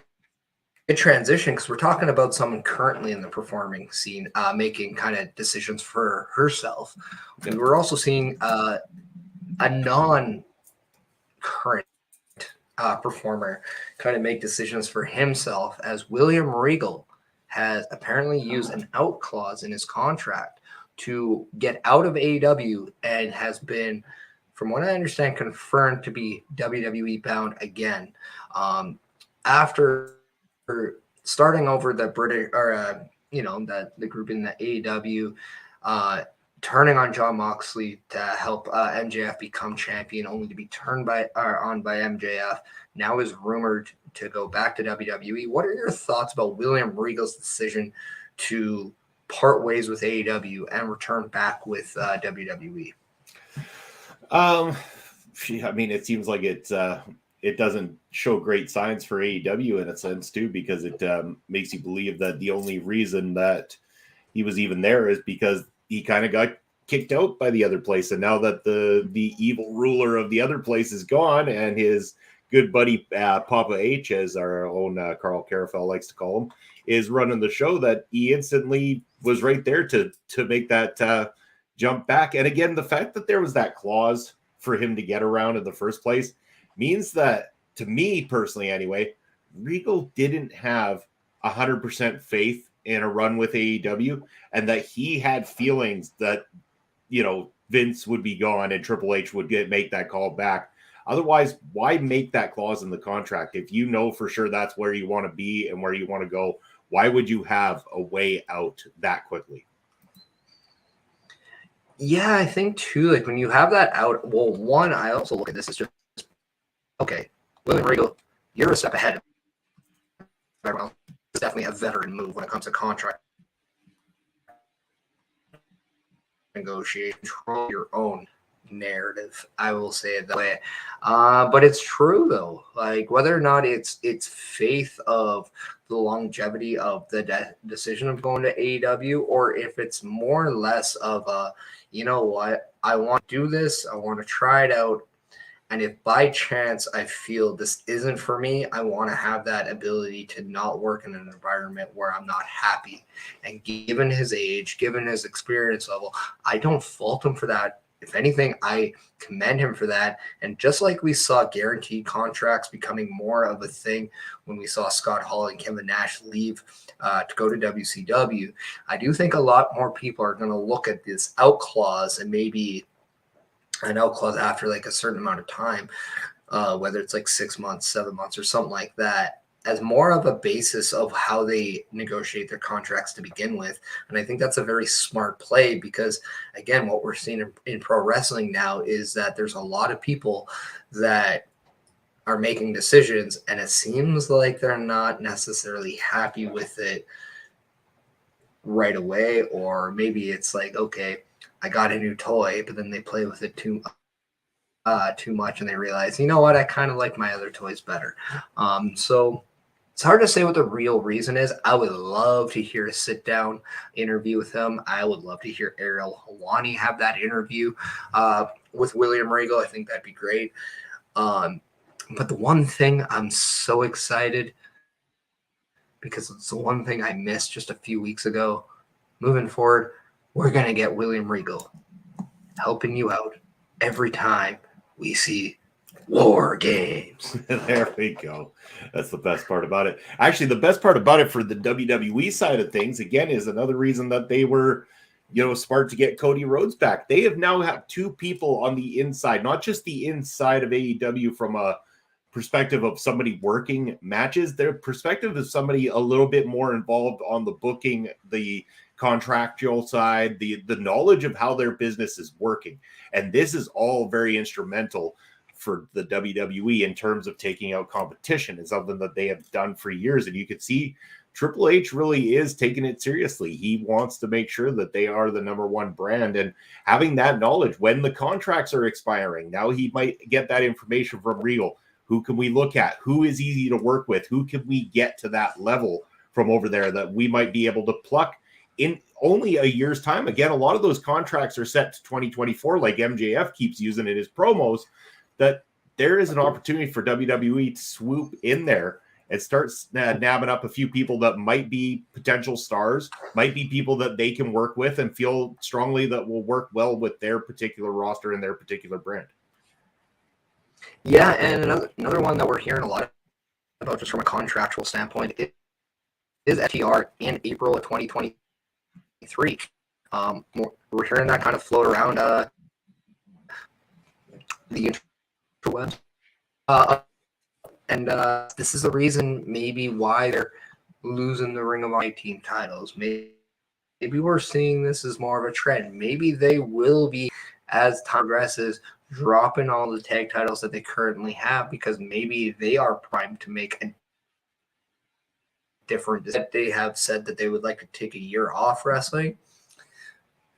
transition, because we're talking about someone currently in the performing scene making kind of decisions for herself. Yep. We were also seeing a non-current performer kind of make decisions for himself, as William Regal has apparently used an out clause in his contract to get out of AEW and has been, from what I understand, confirmed to be WWE bound again. After starting over the British, or the group in the AEW, turning on Jon Moxley to help MJF become champion, only to be turned on by MJF. Now is rumored to go back to WWE. What are your thoughts about William Regal's decision to part ways with AEW and return back with WWE? I mean, it seems like it doesn't show great signs for AEW in a sense too, because it makes you believe that the only reason that he was even there is because he kind of got kicked out by the other place. And now that the evil ruler of the other place is gone and his good buddy Papa H, as our own Carl Carafel likes to call him, is running the show, that he instantly was right there to make that jump back. And again, the fact that there was that clause for him to get around in the first place means that, to me personally anyway, Regal didn't have 100% faith in a run with AEW, and that he had feelings that, Vince would be gone and Triple H would make that call back. Otherwise, why make that clause in the contract? If you know for sure that's where you want to be and where you want to go, why would you have a way out that quickly? Yeah, I think too, like when you have that out, well, one, I also look at this as just, okay, William Regal, you're a step ahead of everyone else. It's definitely a veteran move when it comes to contract negotiation. Control your own narrative, I will say it that way. But it's true though, like whether or not it's faith of the longevity of the decision of going to AEW, or if it's more or less of a, you know what, I want to do this, I want to try it out, and if by chance I feel this isn't for me, I want to have that ability to not work in an environment where I'm not happy. And given his age, given his experience level, I don't fault him for that. If anything, I commend him for that. And just like we saw guaranteed contracts becoming more of a thing when we saw Scott Hall and Kevin Nash leave to go to WCW, I do think a lot more people are going to look at this out clause, and maybe an out clause after like a certain amount of time, whether it's like 6 months, 7 months, or something like that, as more of a basis of how they negotiate their contracts to begin with. And I think that's a very smart play because, again, what we're seeing in pro wrestling now is that there's a lot of people that are making decisions, and it seems like they're not necessarily happy with it right away. Or maybe it's like, okay, I got a new toy, but then they play with it too much and they realize, you know what, I kind of like my other toys better. So it's hard to say what the real reason is. I would love to hear a sit-down interview with him. I would love to hear Ariel Helwani have that interview with William Regal. I think that'd be great. But the one thing I'm so excited, because it's the one thing I missed just a few weeks ago, moving forward, we're going to get William Regal helping you out every time we see War Games. There we go. That's the best part about it. Actually, the best part about it for the WWE side of things, again, is another reason that they were, smart to get Cody Rhodes back. They have now have two people on the inside, not just the inside of AEW from a perspective of somebody working matches. Their perspective is somebody a little bit more involved on the booking, the contractual side, the knowledge of how their business is working. And this is all very instrumental for the WWE in terms of taking out competition is something that they have done for years. And you could see Triple H really is taking it seriously. He wants to make sure that they are the number one brand, and having that knowledge when the contracts are expiring. Now he might get that information from Regal. Who can we look at? Who is easy to work with? Who can we get to that level from over there that we might be able to pluck in only a year's time? Again, a lot of those contracts are set to 2024, like MJF keeps using in his promos, that there is an opportunity for WWE to swoop in there and start nabbing up a few people that might be potential stars, might be people that they can work with and feel strongly that will work well with their particular roster and their particular brand. Yeah, and another one that we're hearing a lot about just from a contractual standpoint is FTR in April of 2023. We're hearing that kind of float around the interwebs. And this is the reason maybe why they're losing the Ring of Honor team titles. Maybe we're seeing this as more of a trend. Maybe they will be, as time progresses, dropping all the tag titles that they currently have, because maybe they are primed to make a different decision. They have said that they would like to take a year off wrestling.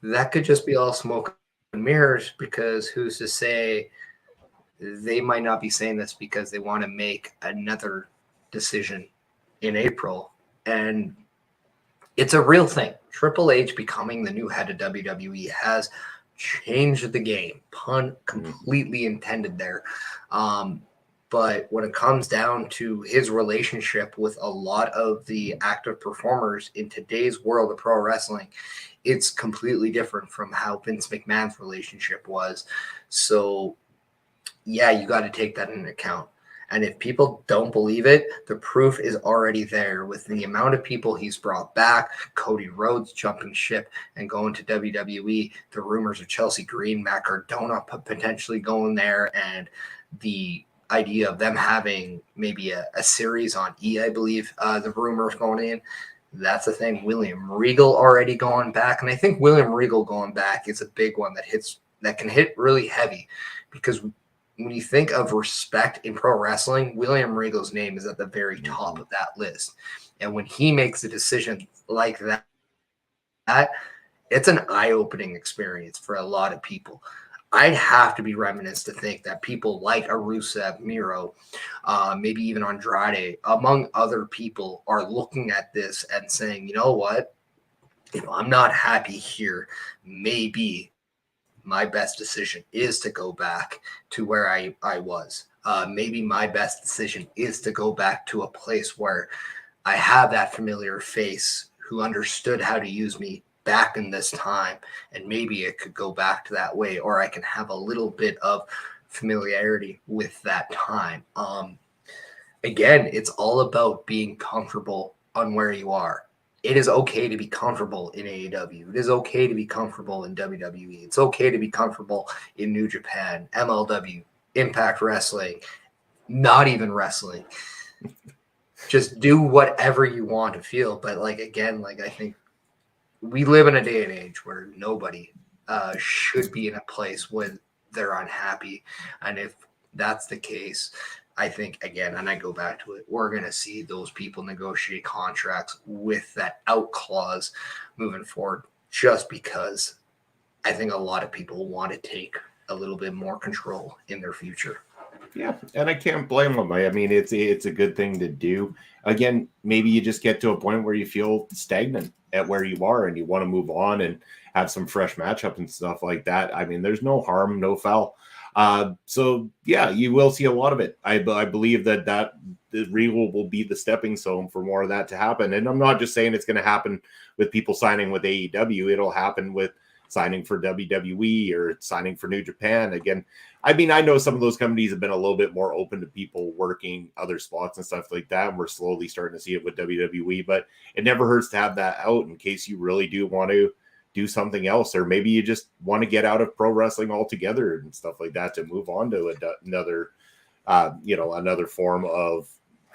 That could just be all smoke and mirrors, because who's to say they might not be saying this because they want to make another decision in April. And it's a real thing. Triple H becoming the new head of WWE has changed the game. Pun completely intended there. But when it comes down to his relationship with a lot of the active performers in today's world of pro wrestling, it's completely different from how Vince McMahon's relationship was. So yeah, you got to take that into account. And if people don't believe it, the proof is already there with the amount of people he's brought back. Cody Rhodes jumping ship and going to WWE. The rumors of Chelsea Green, Matt Cardona potentially going there, and the idea of them having maybe a series on E, I believe, the rumors going in. That's the thing. William Regal already going back. And I think William Regal going back is a big one that can hit really heavy, because when you think of respect in pro wrestling, William Regal's name is at the very top of that list. And when he makes a decision like that, it's an eye-opening experience for a lot of people. I'd have to be reminiscent to think that people like Rusev, Miro, maybe even Andrade, among other people, are looking at this and saying, you know what? If I'm not happy here, maybe my best decision is to go back to where I was. Maybe my best decision is to go back to a place where I have that familiar face who understood how to use me back in this time, and maybe it could go back to that way, or I can have a little bit of familiarity with that time. Again, it's all about being comfortable on where you are. It is okay to be comfortable in AEW. It is okay to be comfortable in WWE. It's okay to be comfortable in New Japan, MLW, Impact Wrestling, not even wrestling. Just do whatever you want to feel. But again, I think we live in a day and age where nobody should be in a place where they're unhappy. And if that's the case, I think, again, and I go back to it, we're going to see those people negotiate contracts with that out clause moving forward, just because I think a lot of people want to take a little bit more control in their future. Yeah, and I can't blame them. I mean, it's a good thing to do. Again, maybe you just get to a point where you feel stagnant at where you are and you want to move on and have some fresh matchup and stuff like that. I mean, there's no harm, no foul. So yeah, you will see a lot of it. I believe that the Regal will be the stepping stone for more of that to happen. And I'm not just saying it's going to happen with people signing with AEW. It'll happen with signing for WWE or signing for New Japan. Again, I mean, I know some of those companies have been a little bit more open to people working other spots and stuff like that. And we're slowly starting to see it with WWE, but it never hurts to have that out in case you really do want to do something else, or maybe you just want to get out of pro wrestling altogether and stuff like that to move on to another, another form of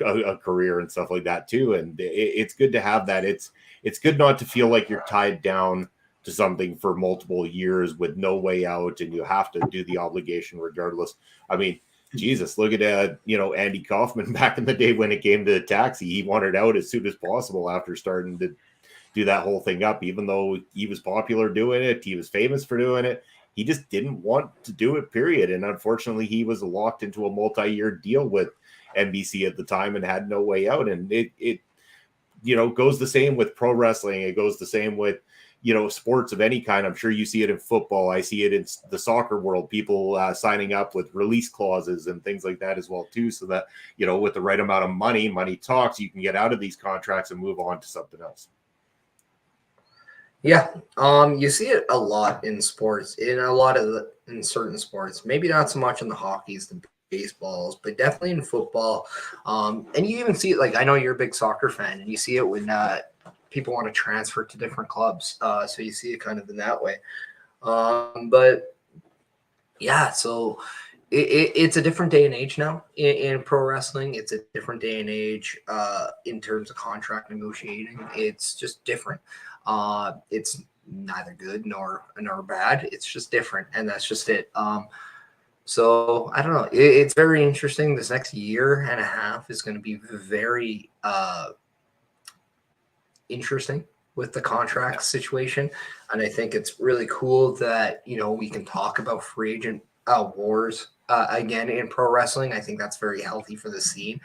a career and stuff like that too. And it's good to have that. It's good not to feel like you're tied down to something for multiple years with no way out and you have to do the obligation regardless. I mean, Jesus, look at Andy Kaufman back in the day when it came to the taxi. He wanted out as soon as possible after starting to do that whole thing up, even though he was popular doing it. He was famous for doing it. He just didn't want to do it, period. And unfortunately, he was locked into a multi-year deal with NBC at the time and had no way out. And it goes the same with pro wrestling. It goes the same with, sports of any kind. I'm sure you see it in football. I see it in the soccer world, people signing up with release clauses and things like that as well, too. So that, with the right amount of money talks, you can get out of these contracts and move on to something else. Yeah. You see it a lot in sports, in certain sports, maybe not so much in the hockeys, the baseballs, but definitely in football. And you even see it, like, I know you're a big soccer fan, and you see it when people want to transfer to different clubs. So you see it kind of in that way. But yeah, so it's a different day and age now in pro wrestling. It's a different day and age in terms of contract negotiating. It's just different. It's neither good nor bad. It's just different, and that's just it. So I don't know. It's very interesting. This next year and a half is going to be very interesting with the contract situation, and I think it's really cool that we can talk about free agent wars again in pro wrestling. I think that's very healthy for the scene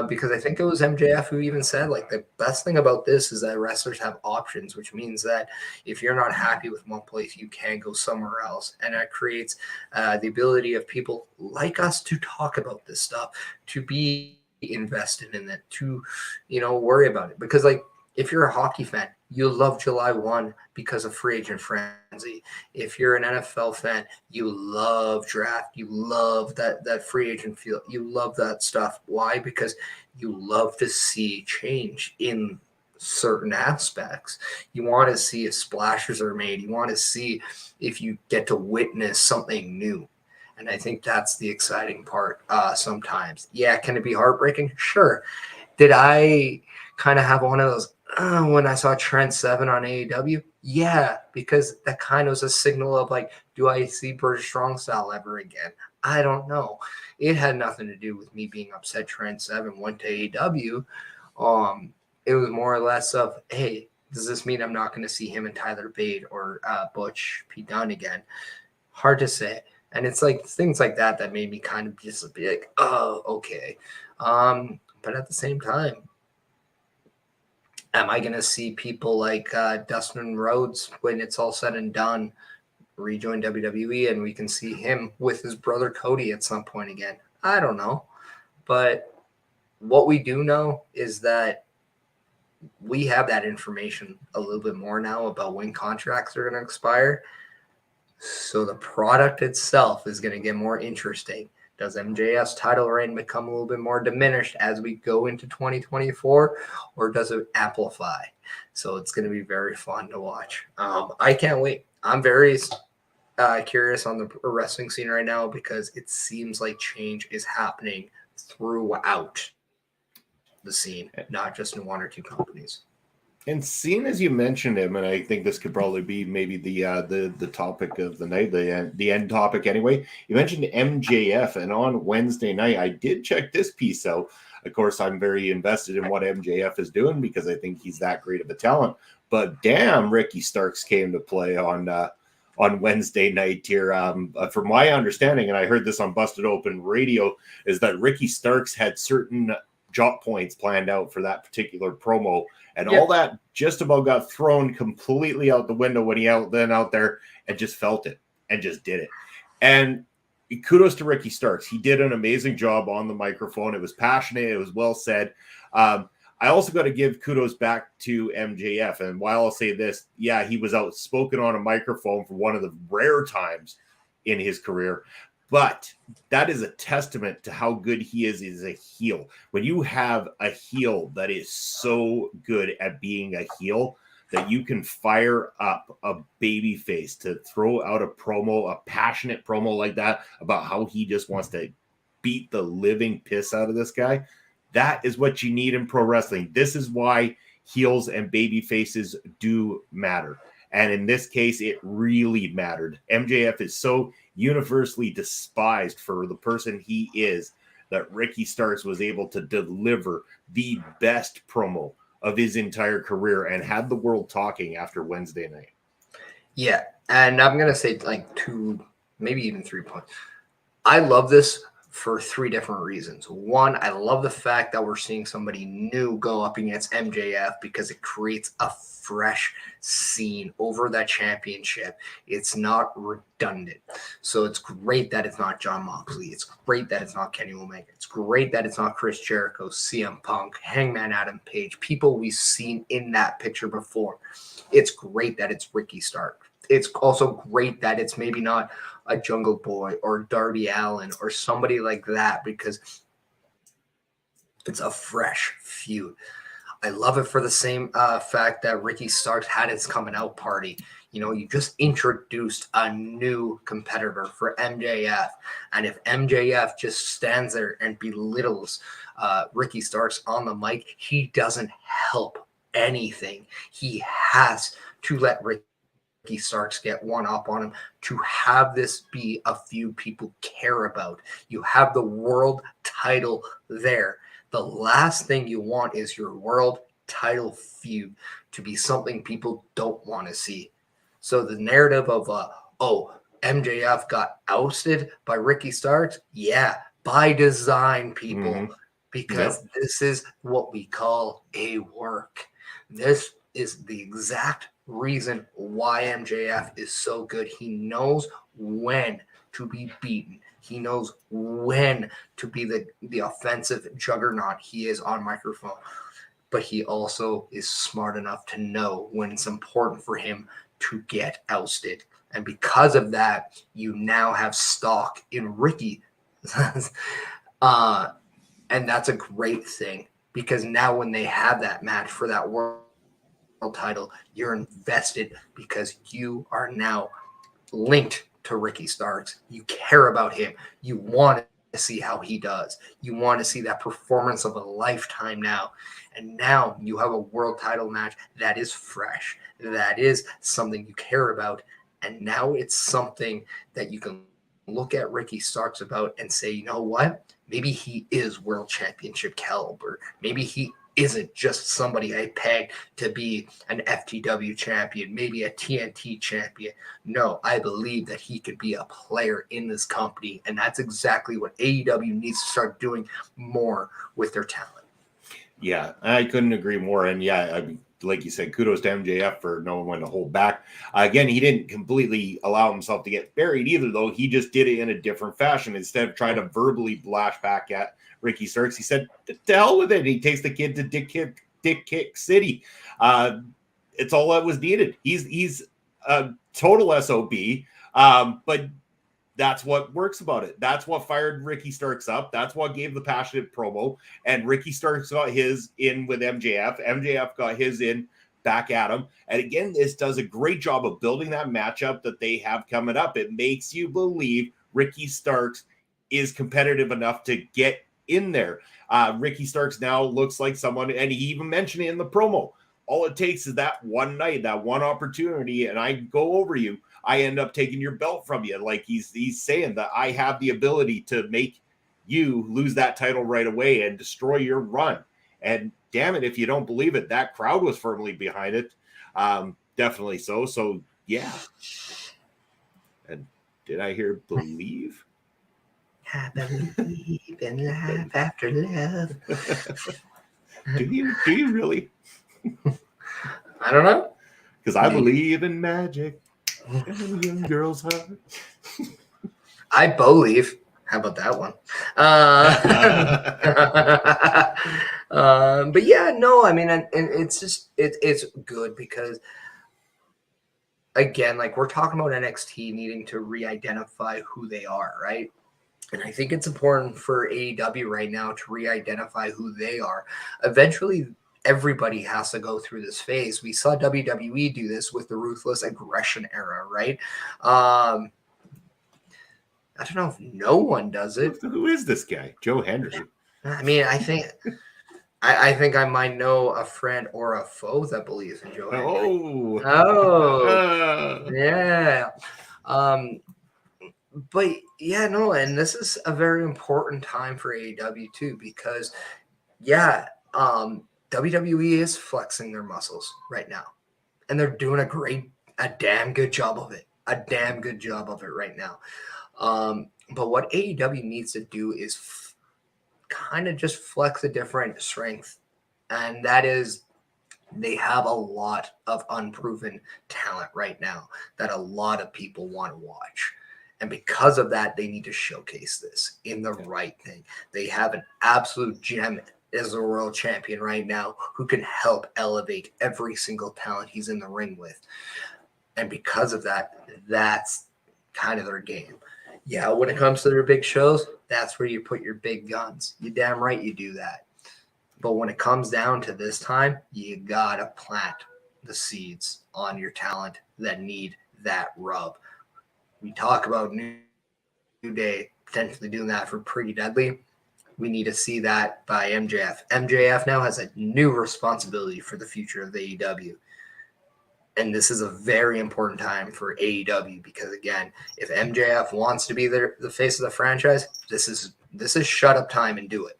because I think it was MJF who even said, like, the best thing about this is that wrestlers have options, which means that if you're not happy with one place, you can go somewhere else, and that creates the ability of people like us to talk about this stuff, to be invested in it, to worry about it. Because, like, if you're a hockey fan, you love July 1 because of free agent frenzy. If you're an NFL fan, you love draft. You love that free agent feel. You love that stuff. Why? Because you love to see change in certain aspects. You want to see if splashes are made. You want to see if you get to witness something new. And I think that's the exciting part sometimes. Yeah, can it be heartbreaking? Sure. Did I kind of have one of those when I saw Trent Seven on AEW? Yeah, because that kind of was a signal of, like, do I see British Strong Style ever again? I don't know. It had nothing to do with me being upset Trent Seven went to AEW. It was more or less of, hey, does this mean I'm not going to see him and Tyler Bate or Butch P. Dunne again? Hard to say. And it's like things like that made me kind of just be like, oh, okay. But at the same time, am I going to see people like Dustin Rhodes, when it's all said and done, rejoin WWE and we can see him with his brother Cody at some point again? I don't know. But what we do know is that we have that information a little bit more now about when contracts are going to expire. So the product itself is going to get more interesting. Does MJF's title reign become a little bit more diminished as we go into 2024, or does it amplify? So it's going to be very fun to watch. I can't wait. I'm very curious on the wrestling scene right now because it seems like change is happening throughout the scene, not just in one or two companies. And seeing as you mentioned him, and I think this could probably be maybe the topic of the night, the end topic anyway. You mentioned MJF, and on Wednesday night, I did check this piece out. Of course, I'm very invested in what MJF is doing because I think he's that great of a talent. But damn, Ricky Starks came to play on Wednesday night here. From my understanding, and I heard this on Busted Open Radio, is that Ricky Starks had certain drop points planned out for that particular promo. And all that just about got thrown completely out the window when he out there and just felt it and just did it. And kudos to Ricky Starks. He did an amazing job on the microphone. It was passionate. It was well said. I also got to give kudos back to MJF. And while I'll say this, yeah, he was outspoken on a microphone for one of the rare times in his career. But that is a testament to how good he is as a heel. When you have a heel that is so good at being a heel that you can fire up a baby face to throw out a promo, a passionate promo like that about how he just wants to beat the living piss out of this guy, that is what you need in pro wrestling. This is why heels and baby faces do matter. And in this case, it really mattered. MJF is so universally despised for the person he is that Ricky Starks was able to deliver the best promo of his entire career and had the world talking after Wednesday night. Yeah, and I'm going to say like 2, maybe even 3 points. I love this for 3 different reasons. One, I love the fact that we're seeing somebody new go up against MJF because it creates a fresh scene over that championship. It's not redundant. So it's great that it's not Jon Moxley. It's great that it's not Kenny Omega. It's great that it's not Chris Jericho, CM Punk, Hangman Adam Page, people we've seen in that picture before. It's great that it's Ricky Stark. It's also great that it's maybe not a Jungle Boy or Darby Allin or somebody like that because it's a fresh feud. I love it for the same fact that Ricky Starks had his coming out party. You know, you just introduced a new competitor for MJF. And if MJF just stands there and belittles Ricky Starks on the mic, he doesn't help anything. He has to let Ricky Starks get one up on him to have this be a feud people care about. You have the world title there. The last thing you want is your world title feud to be something people don't want to see. So the narrative of, MJF got ousted by Ricky Starks, yeah, by design, people, because this is what we call a work. This is the exact reason why MJF is so good. He knows when to be beaten. He knows when to be the offensive juggernaut he is on microphone. But he also is smart enough to know when it's important for him to get ousted. And because of that, you now have stock in Ricky. And that's a great thing because now when they have that match for that world title, you're invested because you are now linked to Ricky Starks. You care about him. You want to see how he does. You want to see that performance of a lifetime now. And now you have a world title match that is fresh. That is something you care about. And now it's something that you can look at Ricky Starks about and say, you know what? Maybe he is world championship caliber. Maybe he isn't just somebody I pegged to be an FTW champion, maybe a TNT champion. No, I believe that he could be a player in this company, and that's exactly what AEW needs to start doing more with their talent. Yeah, I couldn't agree more. And yeah, like you said, kudos to MJF for knowing when to hold back. Again, he didn't completely allow himself to get buried either, though. He just did it in a different fashion. Instead of trying to verbally lash back at Ricky Starks, he said, to hell with it. He takes the kid to Dick Kick City. It's all that was needed. He's a total SOB, but that's what works about it. That's what fired Ricky Starks up. That's what gave the passionate promo. And Ricky Starks got his in with MJF. MJF got his in back at him. And again, this does a great job of building that matchup that they have coming up. It makes you believe Ricky Starks is competitive enough to get in there. Ricky Starks now looks like someone, and he even mentioned it in the promo. All it takes is that one night, that one opportunity, and I go over you. I end up taking your belt from you. Like he's saying that I have the ability to make you lose that title right away and destroy your run. And damn it, if you don't believe it, that crowd was firmly behind it. Definitely so. So yeah. And did I hear believe? I believe in life after love. Do you really? I don't know. Because I believe in magic. And young girl's heart. I believe. How about that one? But yeah, no, I mean, and it's just it's good because again, like we're talking about NXT needing to re-identify who they are, right? And I think it's important for AEW right now to re-identify who they are. Eventually, everybody has to go through this phase. We saw WWE do this with the Ruthless Aggression era, right? I don't know if no one does it. Who is this guy? Joe Hendry. I mean, I think I think I might know a friend or a foe that believes in Joe Hendry. Oh, Yeah. But yeah, no, and this is a very important time for AEW too, because WWE is flexing their muscles right now, and they're doing a damn good job of it. A damn good job of it right now. But what AEW needs to do is kind of just flex a different strength, and that is they have a lot of unproven talent right now that a lot of people want to watch. And because of that, they need to showcase this in the right thing. They have an absolute gem as a world champion right now who can help elevate every single talent he's in the ring with. And because of that, that's kind of their game. Yeah, when it comes to their big shows, that's where you put your big guns. You damn right you do that. But when it comes down to this time, you got to plant the seeds on your talent that need that rub. We talk about New Day potentially doing that for Pretty Deadly. We need to see that by MJF. MJF now has a new responsibility for the future of AEW. And this is a very important time for AEW because, again, if MJF wants to be the face of the franchise, this is shut up time and do it.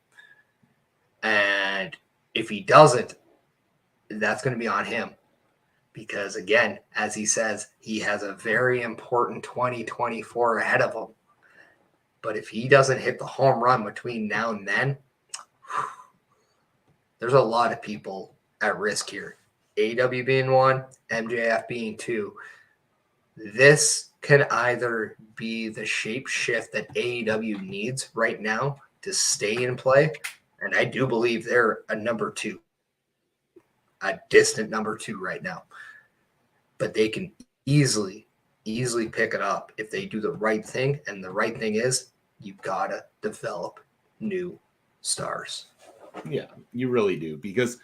And if he doesn't, that's going to be on him. Because, again, as he says, he has a very important 2024 ahead of him. But if he doesn't hit the home run between now and then, there's a lot of people at risk here. AEW being one, MJF being two. This can either be the shape shift that AEW needs right now to stay in play, and I do believe they're a number two, a distant number two right now. But they can easily pick it up if they do the right thing, and the right thing is you've got to develop new stars. Yeah, you really do, because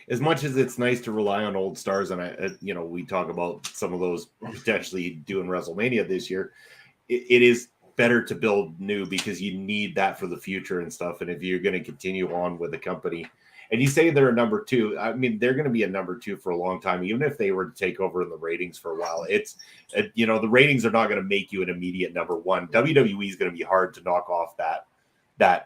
as much as it's nice to rely on old stars, and we talk about some of those potentially doing WrestleMania this year, it is better to build new because you need that for the future and stuff. And if you're going to continue on with the company, and you say they're a number two, I mean, they're going to be a number two for a long time, even if they were to take over in the ratings for a while. It's, the ratings are not going to make you an immediate number one. WWE is going to be hard to knock off that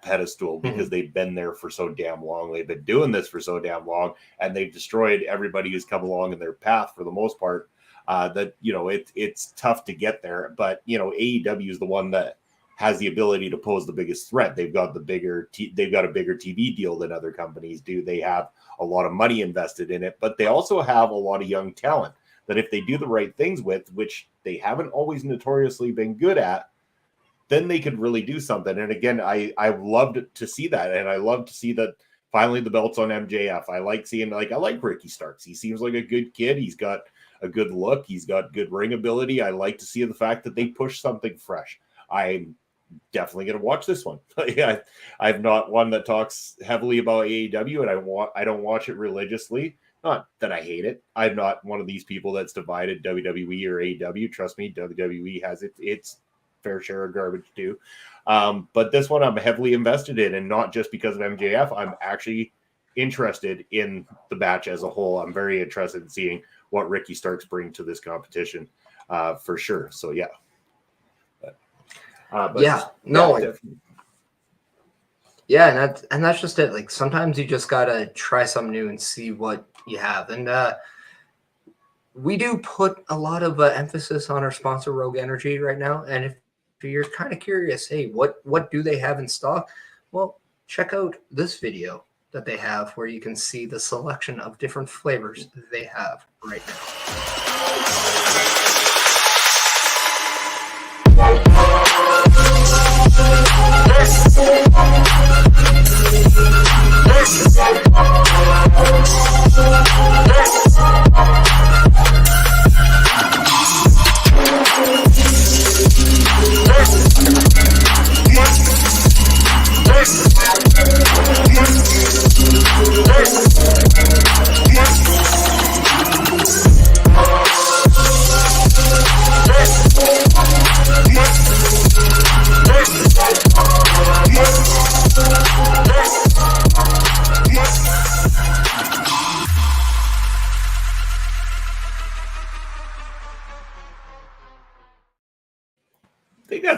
pedestal because they've been there for so damn long. They've been doing this for so damn long, and they've destroyed everybody who's come along in their path for the most part. It's tough to get there, but AEW is the one that has the ability to pose the biggest threat. They've got a bigger TV deal than other companies do. They have a lot of money invested in it, but they also have a lot of young talent that if they do the right things with, which they haven't always notoriously been good at, then they could really do something. And again, I loved to see that. And I love to see that finally the belt's on MJF. I like seeing, I like Ricky Starks. He seems like a good kid. He's got a good look. He's got good ring ability. I like to see the fact that they push something fresh. I'm definitely going to watch this one. I'm not one that talks heavily about AEW, and I don't watch it religiously. Not that I hate it. I'm not one of these people that's divided WWE or AEW. Trust me, WWE has its fair share of garbage too. But this one I'm heavily invested in, and not just because of MJF. I'm actually interested in the match as a whole. I'm very interested in seeing what Ricky Starks bring to this competition for sure. So yeah. And that's just it. Like sometimes you just gotta try something new and see what you have. And we do put a lot of emphasis on our sponsor, Rogue Energy, right now. And if you're kind of curious, hey, what do they have in stock? Well, check out this video that they have where you can see the selection of different flavors that they have right now.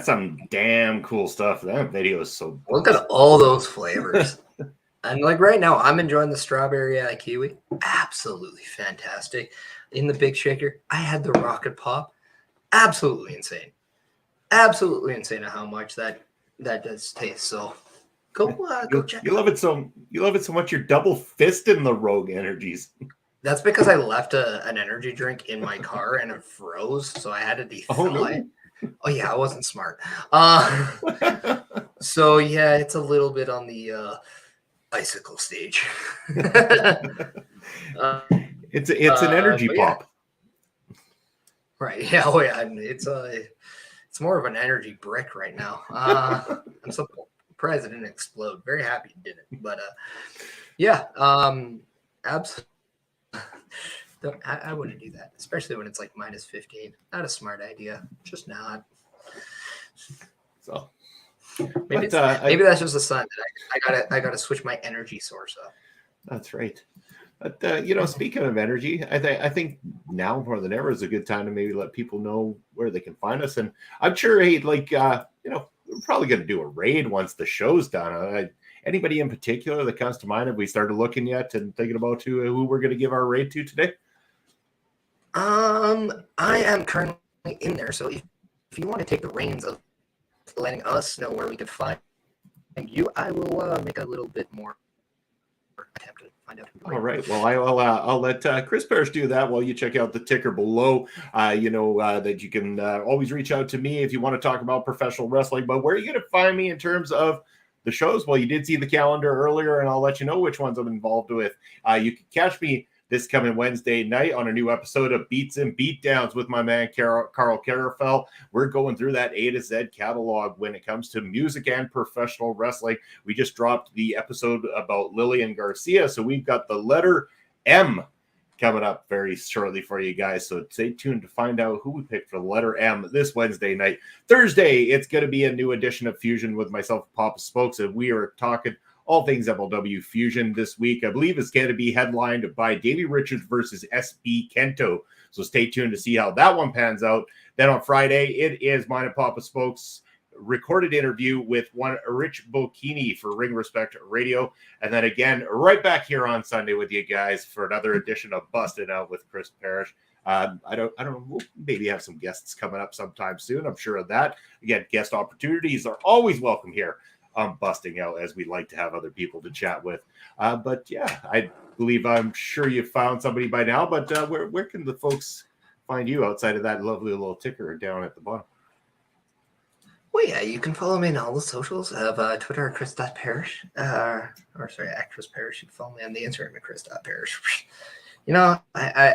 That's some damn cool stuff. That video is so Look at all those flavors. And like right now, I'm enjoying the strawberry kiwi. Absolutely fantastic. In the big shaker, I had the rocket pop. Absolutely insane. Absolutely insane at how much that does taste. So go check. You love it so much. You're double fisting the Rogue Energies. That's because I left an energy drink in my car and it froze, so I had to de-thaw it. Oh yeah, I wasn't smart. So yeah, it's a little bit on the icicle stage. It's an energy pop. Right. Yeah. Oh yeah. It's more of an energy brick right now. I'm surprised it didn't explode. Very happy it didn't. But yeah. Absolutely. I wouldn't do that, especially when it's like minus 15. Not a smart idea. Just not. So maybe that's just a sign that I gotta switch my energy source up. That's right. But speaking of energy, I think now more than ever is a good time to maybe let people know where they can find us. And I'm sure, hey, like we're probably going to do a raid once the show's done. Anybody in particular that comes to mind? Have we started looking yet and thinking about who we're going to give our raid to today? I am currently in there, so if you want to take the reins of letting us know where we can find you, I will make a little bit more attempt to find out who. All right. Well, I'll let Chris Parrish do that while you check out the ticker below. That you can always reach out to me if you want to talk about professional wrestling. But where are you going to find me in terms of the shows? Well, you did see the calendar earlier, and I'll let you know which ones I'm involved with. You can catch me this coming Wednesday night on a new episode of Beats and Beatdowns with my man Carl Karafel. We're going through that A to Z catalog when it comes to music and professional wrestling. We just dropped the episode about Lillian Garcia, so we've got the letter M coming up very shortly for you guys. So stay tuned to find out who we picked for the letter M this Wednesday night. Thursday, it's going to be a new edition of Fusion with myself, Papa Spokes, and we are talking all things MLW Fusion this week. I believe it's going to be headlined by Davey Richards versus SB Kento. So stay tuned to see how that one pans out. Then on Friday, it is mine and Papa Spokes recorded interview with one Rich Bocchini for Ring Respect Radio. And then again, right back here on Sunday with you guys for another edition of Busted Out with Chris Parrish. I don't know. We'll maybe have some guests coming up sometime soon. I'm sure of that. Again, guest opportunities are always welcome here. Busting Out, as we like to have other people to chat with. But yeah, I believe I'm sure you found somebody by now, but where can the folks find you outside of that lovely little ticker down at the bottom? Well, yeah, you can follow me on all the socials. I have Twitter at Chris.Parrish. At Chris Parrish. You can follow me on the Instagram at Chris.Parrish. I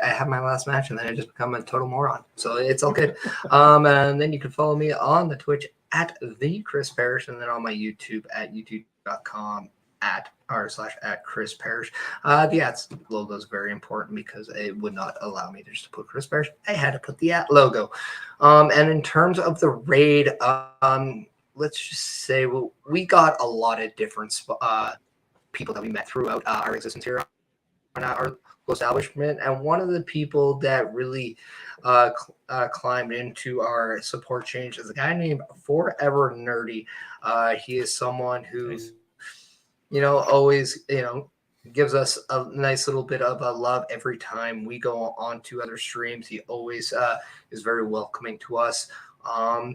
have my last match and then I just become a total moron. So it's all good. And then you can follow me on the Twitch at the Chris Parrish, and then on my YouTube at youtube.com at Chris Parrish. The @ logo is very important because it would not allow me to just put Chris Parrish. I had to put the @ logo. And in terms of the raid, let's just say we got a lot of different people that we met throughout our existence here on our establishment, and one of the people that really climbed into our support change is a guy named Forever Nerdy. He is someone who, always, gives us a nice little bit of a love every time we go on to other streams. He always is very welcoming to us.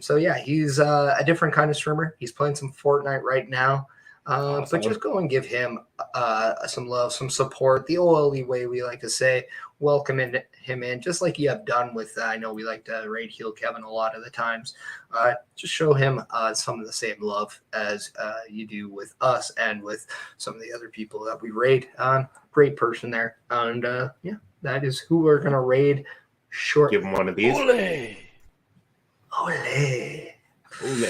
So yeah, he's a different kind of streamer. He's playing some Fortnite right now. But just go and give him some love, some support, the oily way we like to say. Welcome him in, just like you have done with, I know we like to raid Heel Kevin a lot of the times. Just show him some of the same love as you do with us and with some of the other people that we raid. Great person there. And yeah, that is who we're going to raid shortly. Give him one of these. Ole! Ole! Ole!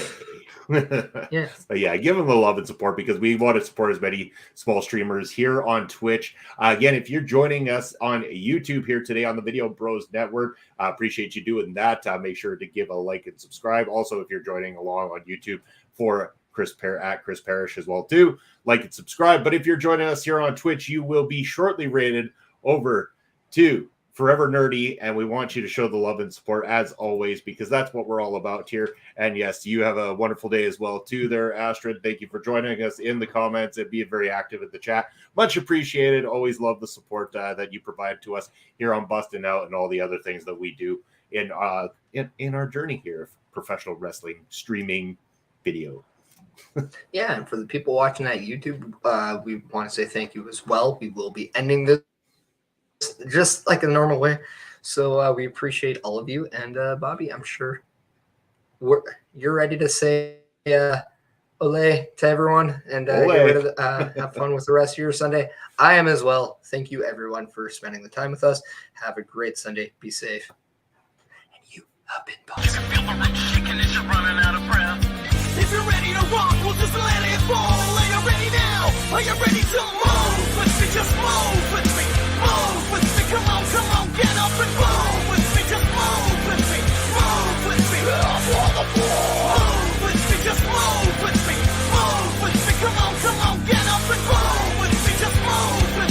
Yeah. But yeah, give them the love and support because we want to support as many small streamers here on Twitch. Again, if you're joining us on YouTube here today on the Video Bros Network, appreciate you doing that. Make sure to give a like and subscribe. Also, if you're joining along on YouTube for Chris Parrish as well too, like and subscribe. But if you're joining us here on Twitch, you will be shortly rated over to forever nerdy, and we want you to show the love and support as always, because that's what we're all about here. And yes, you have a wonderful day as well too there, Astrid. Thank you for joining us in the comments and being very active in the chat. Much appreciated. Always love the support that you provide to us here on Bustin' Out and all the other things that we do in our journey here of professional wrestling streaming video. Yeah, and for the people watching at YouTube, we want to say thank you as well. We will be ending this just like a normal way. So we appreciate all of you. And Bobby, I'm sure you're ready to say ole to everyone and get rid of have fun with the rest of your Sunday. I am as well. Thank you, everyone, for spending the time with us. Have a great Sunday. Be safe. And you have been Bustin'. You can feel the room shaking as you're running out of breath. If you're ready to rock, we'll just let it fall. Are you ready now? Are you ready to move? Let's just move.